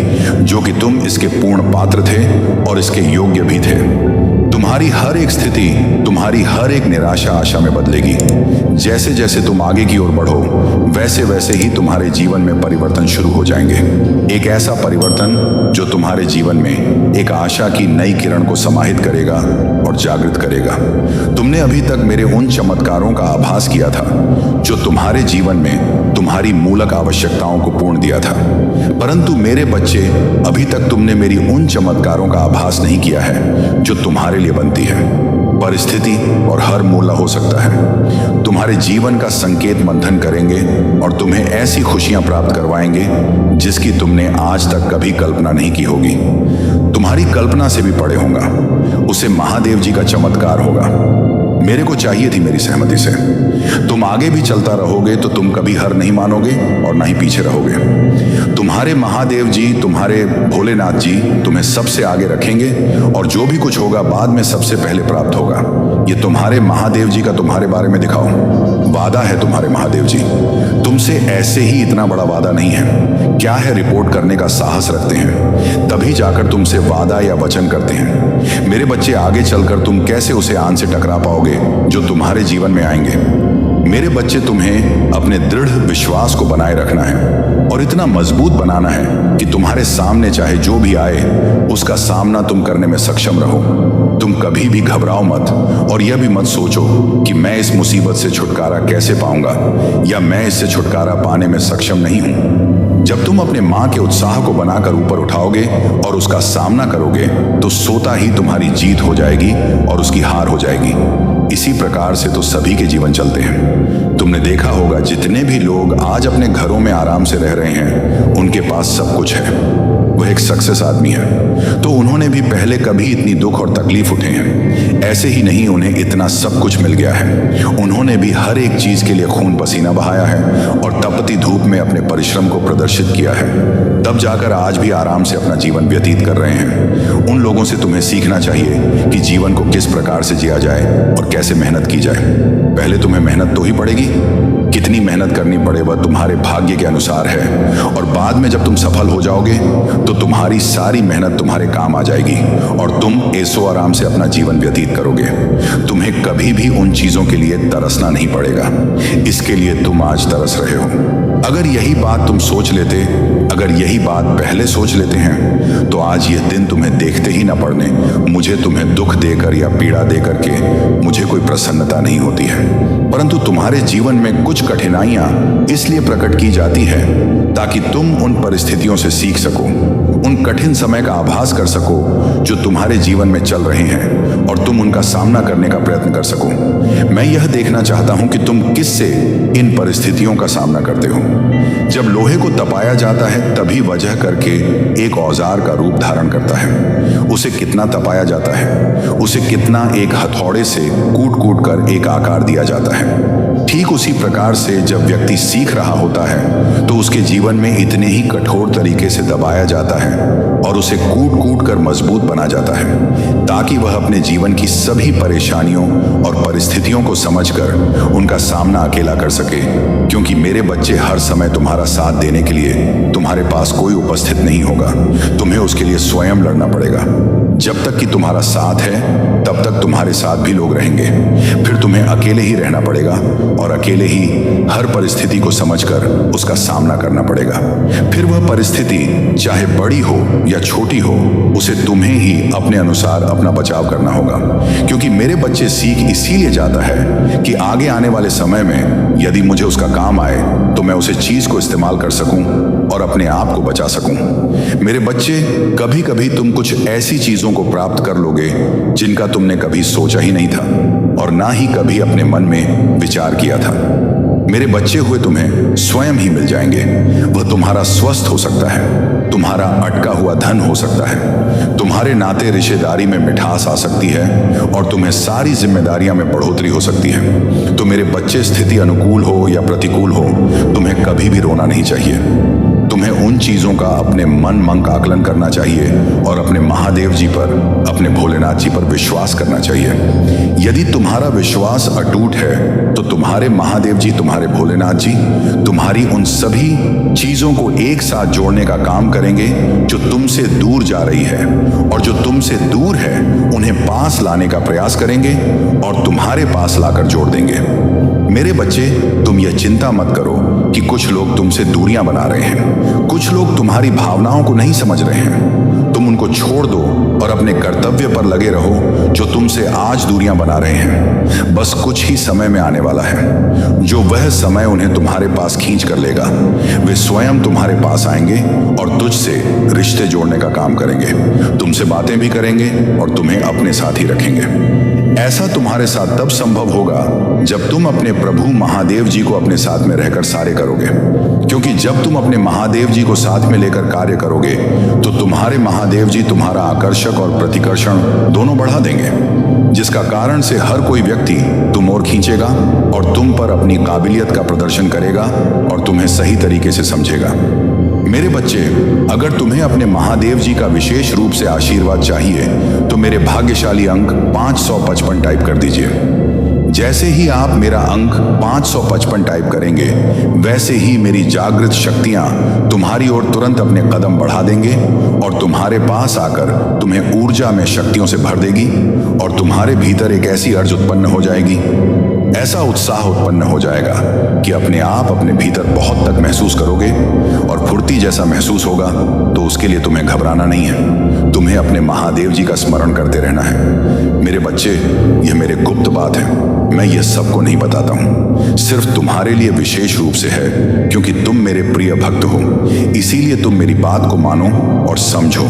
जो कि तुम इसके पूर्ण पात्र थे और इसके योग्य भी थे। तुम्हारी हर एक स्थिति, तुम्हारी हर एक निराशा आशा में बदलेगी। जैसे जैसे तुम आगे की ओर बढ़ो, वैसे वैसे ही तुम्हारे जीवन में परिवर्तन शुरू हो जाएंगे। एक ऐसा परिवर्तन जो तुम्हारे जीवन में एक आशा की नई किरण को समाहित करेगा और जागृत करेगा। तुमने अभी तक मेरे उन चमत्कारों का आभास किया था जो तुम्हारे जीवन में तुम्हारी मूलक आवश्यकताओं को पूर्ण दिया था, परंतु मेरे बच्चे, अभी तक तुमने मेरी उन चमत्कारों का आभास नहीं किया है जो तुम्हारे लिए बनती है। परिस्थिति और हर मूल्य हो सकता है तुम्हारे जीवन का संकेत मंथन करेंगे और तुम्हें ऐसी खुशियां प्राप्त करवाएंगे जिसकी तुमने आज तक कभी कल्पना नहीं की होगी। तुम्हारी कल्पना से भी परे होगा, उसे महादेव जी का चमत्कार होगा। मेरे को चाहिए थी मेरी सहमति से। तुम आगे भी चलता रहोगे तो तुम कभी हार नहीं मानोगे और ना ही पीछे रहोगे। तुम्हारे महादेव जी, तुम्हारे भोलेनाथ जी तुम्हें सबसे आगे रखेंगे और जो भी कुछ होगा बाद में सबसे पहले प्राप्त होगा। ये तुम्हारे महादेव जी का तुम्हारे बारे में दिखाओ वादा है। तुम्हारे महादेव जी तुमसे ऐसे ही इतना बड़ा वादा नहीं है, क्या है रिपोर्ट करने का साहस रखते हैं, तभी जाकर तुमसे वादा या वचन करते हैं। मेरे बच्चे, आगे चलकर तुम कैसे उसे आन से टकरा पाओगे जो तुम्हारे जीवन में आएंगे। मेरे बच्चे, तुम्हें अपने दृढ़ विश्वास को बनाए रखना है और इतना मजबूत बनाना है कि तुम्हारे सामने चाहे जो भी आए उसका सामना तुम करने में सक्षम रहो। तुम कभी भी घबराओ मत और यह भी मत सोचो कि मैं इस मुसीबत से छुटकारा कैसे पाऊंगा या मैं इससे छुटकारा पाने में सक्षम नहीं हूं। जब तुम अपने मां के उत्साह को बनाकर ऊपर उठाओगे और उसका सामना करोगे तो सोता ही तुम्हारी जीत हो जाएगी और उसकी हार हो जाएगी। इसी प्रकार से तो सभी के जीवन चलते हैं। तुमने देखा होगा जितने भी लोग आज अपने घरों में आराम से रह रहे हैं उनके पास सब कुछ है, वह एक सक्सेस आदमी है, तो उन्होंने भी पहले कभी इतनी दुख और तकलीफ उठे हैं। ऐसे ही नहीं उन्हें इतना सब कुछ मिल गया है, उन्होंने भी हर एक चीज के लिए खून पसीना बहाया है और तपती धूप में अपने परिश्रम को प्रदर्शित किया है, तब जाकर आज भी आराम से अपना जीवन व्यतीत कर रहे हैं। उन लोगों से तुम्हें सीखना चाहिए कि जीवन को किस प्रकार से जिया जाए और कैसे मेहनत की जाए। पहले तुम्हें मेहनत तो ही पड़ेगी, कितनी मेहनत करनी पड़े वह तुम्हारे भाग्य के अनुसार है, और बाद में जब तुम सफल हो जाओगे तो तुम्हारी सारी मेहनत तुम्हारे काम आ जाएगी और तुम ऐसो आराम से अपना जीवन व्यतीत करोगे। तुम्हें कभी भी उन चीजों के लिए तरसना नहीं पड़ेगा, इसके लिए तुम आज तरस रहे हो। अगर यही बात तुम सोच लेते, अगर यही बात पहले सोच लेते हैं तो आज यह दिन तुम्हें देखते ही ना पड़ने। मुझे तुम्हें दुख देकर या पीड़ा देकर के मुझे कोई प्रसन्नता नहीं होती है, परंतु तुम्हारे जीवन में कुछ कठिनाइयां इसलिए प्रकट की जाती है ताकि तुम उन परिस्थितियों से सीख सको, उन कठिन समय का आभास कर सको जो तुम्हारे जीवन में चल रहे हैं और तुम उनका सामना करने का प्रयत्न कर सको। मैं यह देखना चाहता हूं कि तुम किससे इन परिस्थितियों का सामना करते हो। जब लोहे को तपाया जाता है तभी वजह करके एक औजार का रूप धारण करता है। उसे कितना तपाया जाता है, उसे कितना एक हथौड़े से कूट कूट कर एक आकार दिया जाता है। ठीक उसी प्रकार से जब व्यक्ति सीख रहा होता है तो उसके जीवन में इतने ही कठोर तरीके से दबाया जाता है और उसे कूट कूट कर मजबूत बना जाता है ताकि वह अपने जीवन की सभी परेशानियों और परिस्थितियों को समझकर उनका सामना अकेला कर सके। क्योंकि मेरे बच्चे, हर समय तुम्हारा साथ देने के लिए तुम्हारे पास कोई उपस्थित नहीं होगा, तुम्हें उसके लिए स्वयं लड़ना पड़ेगा। जब तक कि तुम्हारा साथ है तब तक तुम्हारे साथ भी लोग रहेंगे, फिर तुम्हें अकेले ही रहना पड़ेगा और अकेले ही हर परिस्थिति को समझकर उसका सामना करना पड़ेगा। फिर वह परिस्थिति चाहे बड़ी हो या छोटी हो, उसे तुम्हें ही अपने अनुसार अपना बचाव करना होगा। क्योंकि मेरे बच्चे, सीख इसीलिए जाता है कि आगे आने वाले समय में यदि मुझे उसका काम आए तो मैं उसे चीज को इस्तेमाल कर सकूं और अपने आप को बचा सकूं। मेरे बच्चे, कभी कभी तुम कुछ ऐसी चीजों को प्राप्त कर लोगे जिनका तुमने कभी सोचा ही नहीं था और ना ही कभी अपने मन में विचार किया था। मेरे बच्चे हुए तुम्हें स्वयं ही मिल जाएंगे। वह तुम्हारा स्वस्थ हो सकता है, तुम्हारा अटका हुआ धन हो सकता है, तुम्हारे नाते रिश्तेदारी में मिठास आ सकती है और तुम्हें सारी जिम्मेदारियां में बढ़ोतरी हो सकती है। तो मेरे बच्चे, स्थिति अनुकूल हो या प्रतिकूल हो, तुम्हें कभी भी रोना नहीं चाहिए। तुम्हें उन चीजों का अपने मन का आकलन करना चाहिए और अपने महादेव जी पर, अपने भोलेनाथ जी पर विश्वास करना चाहिए। यदि तुम्हारा विश्वास अटूट है तो तुम्हारे महादेव जी, तुम्हारे भोलेनाथ जी तुम्हारी उन सभी चीजों को एक साथ जोड़ने का काम करेंगे जो तुमसे दूर जा रही है, और जो तुमसे दूर है उन्हें पास लाने का प्रयास करेंगे और तुम्हारे पास लाकर जोड़ देंगे। मेरे बच्चे, तुम यह चिंता मत करो कि कुछ लोग तुमसे दूरियां बना रहे हैं, कुछ लोग तुम्हारी भावनाओं को नहीं समझ रहे हैं। तुम उनको छोड़ दो और अपने कर्तव्य पर लगे रहो जो तुमसे आज दूरियां बना रहे हैं। बस कुछ ही समय में आने वाला है जो वह समय उन्हें तुम्हारे पास खींच कर लेगा। वे स्वयं तुम्हारे पास आएंगे और तुझसे रिश्ते जोड़ने का काम करेंगे, तुमसे बातें भी करेंगे और तुम्हें अपने साथ ही रखेंगे। ऐसा तुम्हारे साथ तब संभव होगा जब तुम अपने प्रभु महादेव जी को अपने साथ में रहकर कार्य करोगे। क्योंकि जब तुम अपने महादेव जी को साथ में लेकर कार्य करोगे तो तुम्हारे महादेव जी तुम्हारा आकर्षक और प्रतिकर्षण दोनों बढ़ा देंगे, जिसका कारण से हर कोई व्यक्ति तुम ओर खींचेगा और तुम पर अपनी काबिलियत का प्रदर्शन करेगा और तुम्हें सही तरीके से समझेगा। मेरे बच्चे, अगर तुम्हें अपने महादेव जी का विशेष रूप से आशीर्वाद चाहिए तो मेरे भाग्यशाली अंक 555 टाइप कर दीजिए। जैसे ही आप मेरा अंक 555 टाइप करेंगे, वैसे ही मेरी जागृत शक्तियां तुम्हारी ओर तुरंत अपने कदम बढ़ा देंगे और तुम्हारे पास आकर तुम्हें ऊर्जा में शक्तियों से भर देगी और तुम्हारे भीतर एक ऐसी अर्ज उत्पन्न हो जाएगी ऐसा उत्साह उत्पन्न हो जाएगा कि अपने आप अपने भीतर बहुत तक महसूस करोगे और फुर्ती जैसा महसूस होगा। तो उसके लिए तुम्हें घबराना नहीं है, तुम्हें अपने महादेव जी का स्मरण करते रहना है। मेरे बच्चे, यह मेरे गुप्त बात है, मैं यह सबको नहीं बताता हूं, सिर्फ तुम्हारे लिए विशेष रूप से है, क्योंकि तुम मेरे प्रिय भक्त हो। इसीलिए तुम मेरी बात को मानो और समझो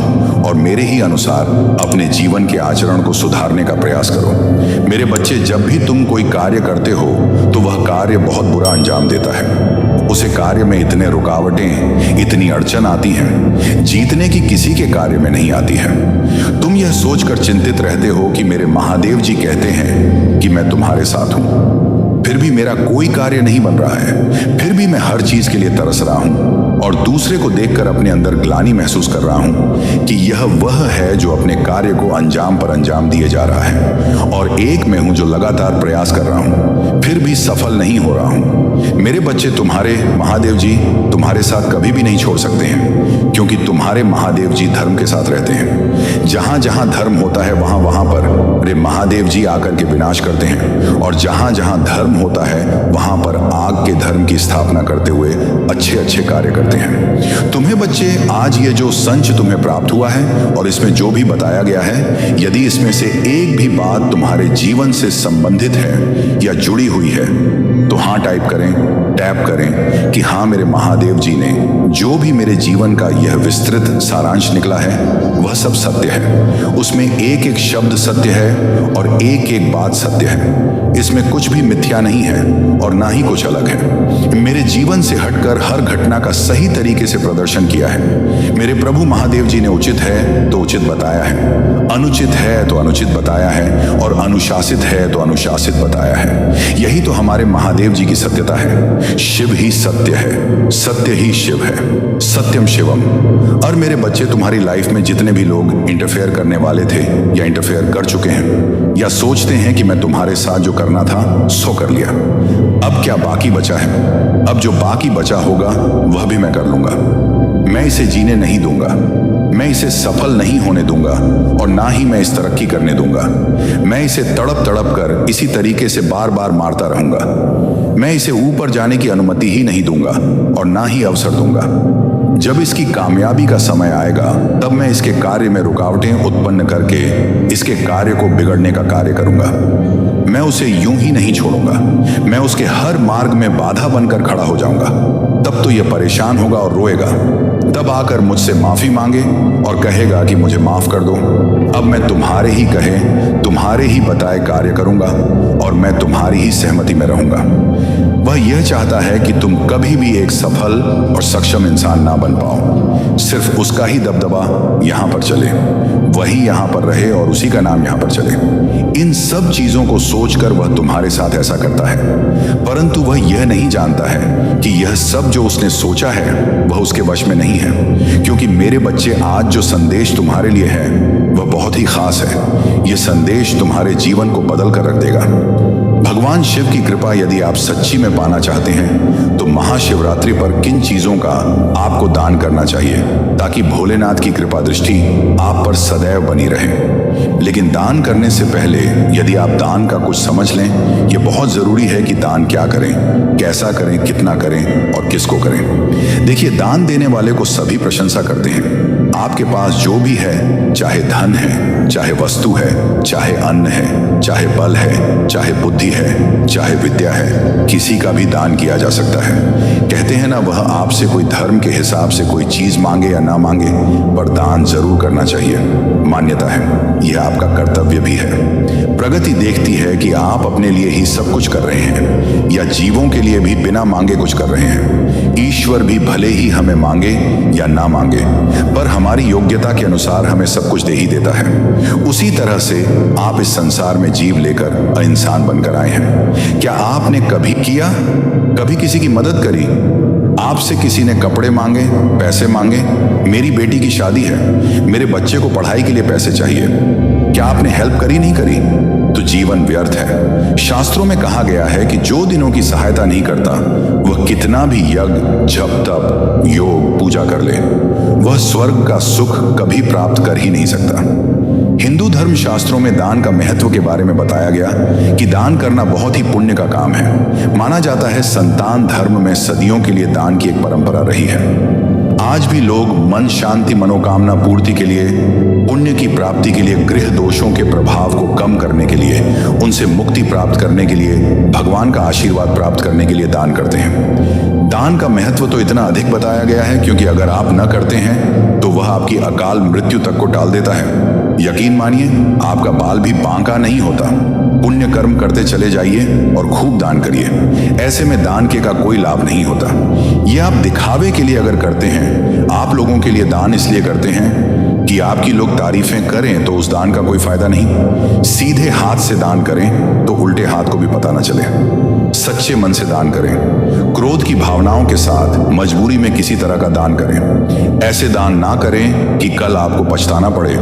और मेरे ही अनुसार अपने जीवन के आचरण को सुधारने का प्रयास करो। मेरे बच्चे, जब भी तुम कोई कार्य करते हो तो वह कार्य बहुत बुरा अंजाम देता है। उसे कार्य में इतने रुकावटें, इतनी अड़चन आती हैं, जीतने की किसी के कार्य में नहीं आती है। तुम यह सोचकर चिंतित रहते हो कि मेरे महादेव जी कहते हैं कि मैं तुम्हारे साथ हूं, फिर भी मेरा कोई कार्य नहीं बन रहा है, फिर भी मैं हर चीज के लिए तरस रहा हूं और दूसरे को देखकर अपने अंदर ग्लानि महसूस कर रहा हूं कि यह वह है जो अपने कार्य को अंजाम पर अंजाम दिए जा रहा है, और एक मैं हूं जो लगातार प्रयास कर रहा हूं, फिर भी सफल नहीं हो रहा हूं। मेरे बच्चे, तुम्हारे महादेव जी तुम्हारे साथ कभी भी नहीं छोड़ सकते हैं, क्योंकि तुम्हारे महादेव जी धर्म के साथ रहते हैं। जहां जहां धर्म होता है वहां वहां पर रे महादेव जी आकर के विनाश करते हैं, और जहां जहां धर्म होता है वहां पर आग के धर्म की स्थापना करते हुए अच्छे अच्छे कार्य करते हैं। तुम्हें बच्चे, आज ये जो संच तुम्हें प्राप्त हुआ है और इसमें जो भी बताया गया है, यदि इसमें से एक भी बात तुम्हारे जीवन से संबंधित है या जुड़ी हुई है तो हाँ टाइप करें, टैप करें कि हाँ, मेरे महादेव जी ने जो भी मेरे जीवन का यह विस्तृत सारांश निकला है वह सब सत्य है। उसमें एक एक शब्द सत्य है और एक एक बात सत्य है। इसमें कुछ भी मिथ्या नहीं है और ना ही कुछ अलग है। मेरे जीवन से हटकर हर घटना का सही तरीके से प्रदर्शन किया है। मेरे प्रभु महादेव जी ने उचित है तो उचित बताया है, अनुचित है तो अनुचित बताया है, और अनुशासित है तो अनुशासित बताया है। यही तो हमारे महादेव जी की सत्यता है। शिव ही सत्य है, सत्य ही शिव है, सत्यम शिवम। और मेरे बच्चे, तुम्हारी लाइफ में जितने भी लोग इंटरफेयर करने वाले थे या इंटरफेयर कर चुके हैं या सोचते हैं कि मैं तुम्हारे साथ जो करना था सो कर लिया, अब क्या बाकी बचा है? अब जो बाकी बचा होगा वह भी मैं कर लूंगा। मैं इसे जीने नहीं दूंगा, मैं इसे सफल नहीं होने दूंगा, और ना ही मैं इस तरक्की करने दूंगा। मैं इसे तड़प तड़प कर इसी तरीके से बार बार मारता रहूंगा। मैं इसे ऊपर जाने की अनुमति ही नहीं दूंगा और ना ही अवसर दूंगा। जब इसकी कामयाबी का समय आएगा तब मैं इसके कार्य में रुकावटें उत्पन्न करके इसके कार्य को बिगड़ने का कार्य करूंगा। मैं उसे यूं ही नहीं छोड़ूंगा, मैं उसके हर मार्ग में बाधा बनकर खड़ा हो जाऊंगा। तब तो यह परेशान होगा और रोएगा, तब आकर मुझसे माफी मांगे और कहेगा कि मुझे माफ कर दो। अब मैं तुम्हारे ही कहे, तुम्हारे ही बताए कार्य करूंगा और मैं तुम्हारी ही सहमति में रहूंगा। वह यह चाहता है कि तुम कभी भी एक सफल और सक्षम इंसान ना बन पाओ। सिर्फ उसका ही दबदबा यहां पर चले, वही यहां पर रहे और उसी का नाम यहां पर चले। इन सब चीजों को सोचकर वह तुम्हारे साथ ऐसा करता है, परंतु वह यह नहीं जानता है कि यह सब जो उसने सोचा है वह उसके वश में नहीं है। क्योंकि मेरे बच्चे, आज जो संदेश तुम्हारे लिए है वह बहुत ही खास है। यह संदेश तुम्हारे जीवन को बदल कर रख देगा। भगवान शिव की कृपा यदि आप सच्ची में पाना चाहते हैं तो महाशिवरात्रि पर किन चीजों का आपको दान करना चाहिए ताकि भोलेनाथ की कृपा दृष्टि आप पर सदैव बनी रहे। लेकिन दान करने से पहले यदि आप दान का कुछ समझ लें, यह बहुत जरूरी है कि दान क्या करें, कैसा करें, कितना करें और किसको करें। देखिए, दान देने वाले को सभी प्रशंसा करते हैं। आपके पास जो भी है, चाहे धन है, चाहे वस्तु है, चाहे अन्न है, चाहे बल है, चाहे बुद्धि है, चाहे विद्या है, किसी का भी दान किया जा सकता है। कहते हैं ना, वह आपसे कोई धर्म के हिसाब से कोई चीज मांगे या ना मांगे, पर दान जरूर करना चाहिए। मान्यता है, यह आपका कर्तव्य भी है। प्रगति देखती है कि आप अपने लिए ही सब कुछ कर रहे हैं या जीवों के लिए भी बिना मांगे कुछ कर रहे हैं। ईश्वर भी भले ही हमें मांगे या ना मांगे, पर हमारी योग्यता के अनुसार हमें सब कुछ दे ही देता है। उसी तरह से आप इस संसार में जीव लेकर इंसान बनकर आए हैं। क्या आपने कभी किया, कभी किसी की मदद करी? आपसे किसी ने कपड़े मांगे, पैसे मांगे? मेरी बेटी की शादी है, मेरे बच्चे को पढ़ाई के लिए पैसे चाहिए, क्या आपने हेल्प करी? नहीं करी तो जीवन व्यर्थ है। शास्त्रों में कहा गया है कि जो दिनों की सहायता नहीं करता वह कितना भी यज्ञ, जप, तप, योग, पूजा कर ले, वह स्वर्ग का सुख कभी प्राप्त कर ही नहीं सकता। हिंदू धर्म शास्त्रों में दान का महत्व के बारे में बताया गया कि दान करना बहुत ही पुण्य का काम है। माना जाता है संतान धर्म में सदियों के लिए दान की एक परंपरा रही है। आज भी लोग मन शांति, मनोकामना पूर्ति के लिए, पुण्य की प्राप्ति के लिए, गृह दोषों के प्रभाव को कम करने के लिए, उनसे मुक्ति प्राप्त करने के लिए, भगवान का आशीर्वाद प्राप्त करने के लिए दान करते हैं। दान का महत्व तो इतना अधिक बताया गया है क्योंकि अगर आप न करते हैं तो वह आपकी अकाल मृत्यु तक को टाल देता है। यकीन मानिए, आपका बाल भी बांका नहीं होता। पुण्य कर्म करते चले जाइए और खूब दान करिए। ऐसे में दान के का कोई लाभ नहीं होता। ये आप दिखावे के लिए अगर करते हैं, आप लोगों के लिए दान इसलिए करते हैं कि आपकी लोग तारीफें करें, तो उस दान का कोई फायदा नहीं। सीधे हाथ से दान करें तो उल्टे हाथ को भी पता न चले। सच्चे मन से दान करें। क्रोध की भावनाओं के साथ मजबूरी में किसी तरह का दान करें। ऐसे दान ना करें कि कल आपको पछताना पड़े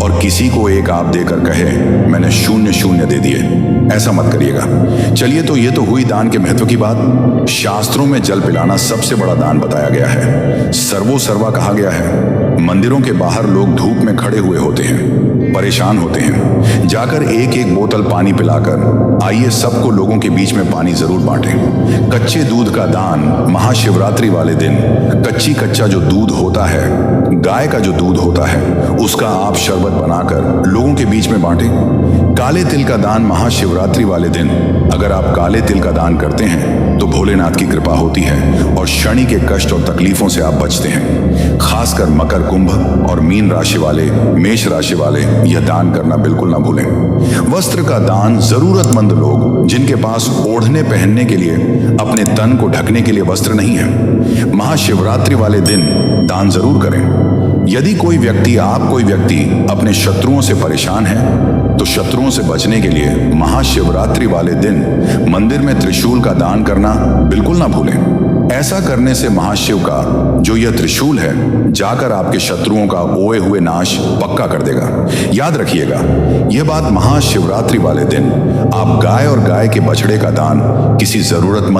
और किसी को एक आप देकर कहे मैंने 0 दे दिए। ऐसा मत करिएगा। चलिए, तो ये तो हुई दान के महत्व की बात। शास्त्रों में जल पिलाना सबसे बड़ा दान बताया गया है। सर्वो सर्वा कहा गया है। मंदिरों के बाहर लोग धूप में खड़े हुए होते हैं, परेशान होते हैं। जाकर एक एक बोतल पानी पिलाकर आइए सबको लोगों के बीच में पानी जरूर बांटें। कच्चे दूध का दान महाशिवरात्रि वाले दिन कच्चा जो दूध होता है, गाय का जो दूध होता है, उसका आप शरबत बनाकर लोगों के बीच में बांटें। काले तिल का दान महाशिवरात्रि वाले दिन अगर आप काले तिल का दान करते हैं तो भोलेनाथ की कृपा होती है और शनि के कष्ट और तकलीफों से आप बचते हैं। खासकर मकर, कुंभ और मीन राशि वाले, मेष राशि वाले यह दान करना बिल्कुल ना भूलें। वस्त्र का दान जरूरतमंद लोग जिनके पास ओढ़ने पहनने के लिए, अपने तन को ढकने के लिए वस्त्र नहीं है, महाशिवरात्रि वाले दिन दान जरूर करें। यदि कोई व्यक्ति अपने शत्रुओं से परेशान है तो शत्रुओं से बचने के लिए महाशिवरात्रि वाले दिन मंदिर में त्रिशूल का दान करना बिल्कुल ना भूलें। ऐसा करने से महाशिव का जो यह त्रिशूल है जाकर आपके शत्रुओं का ओए हुए नाश पक्का कर देगा। याद रखिएगा, यह बात महाशिवरात्रि वाले दिन आप गाय और गाय के बछड़े का दान किसी जरूरतमंद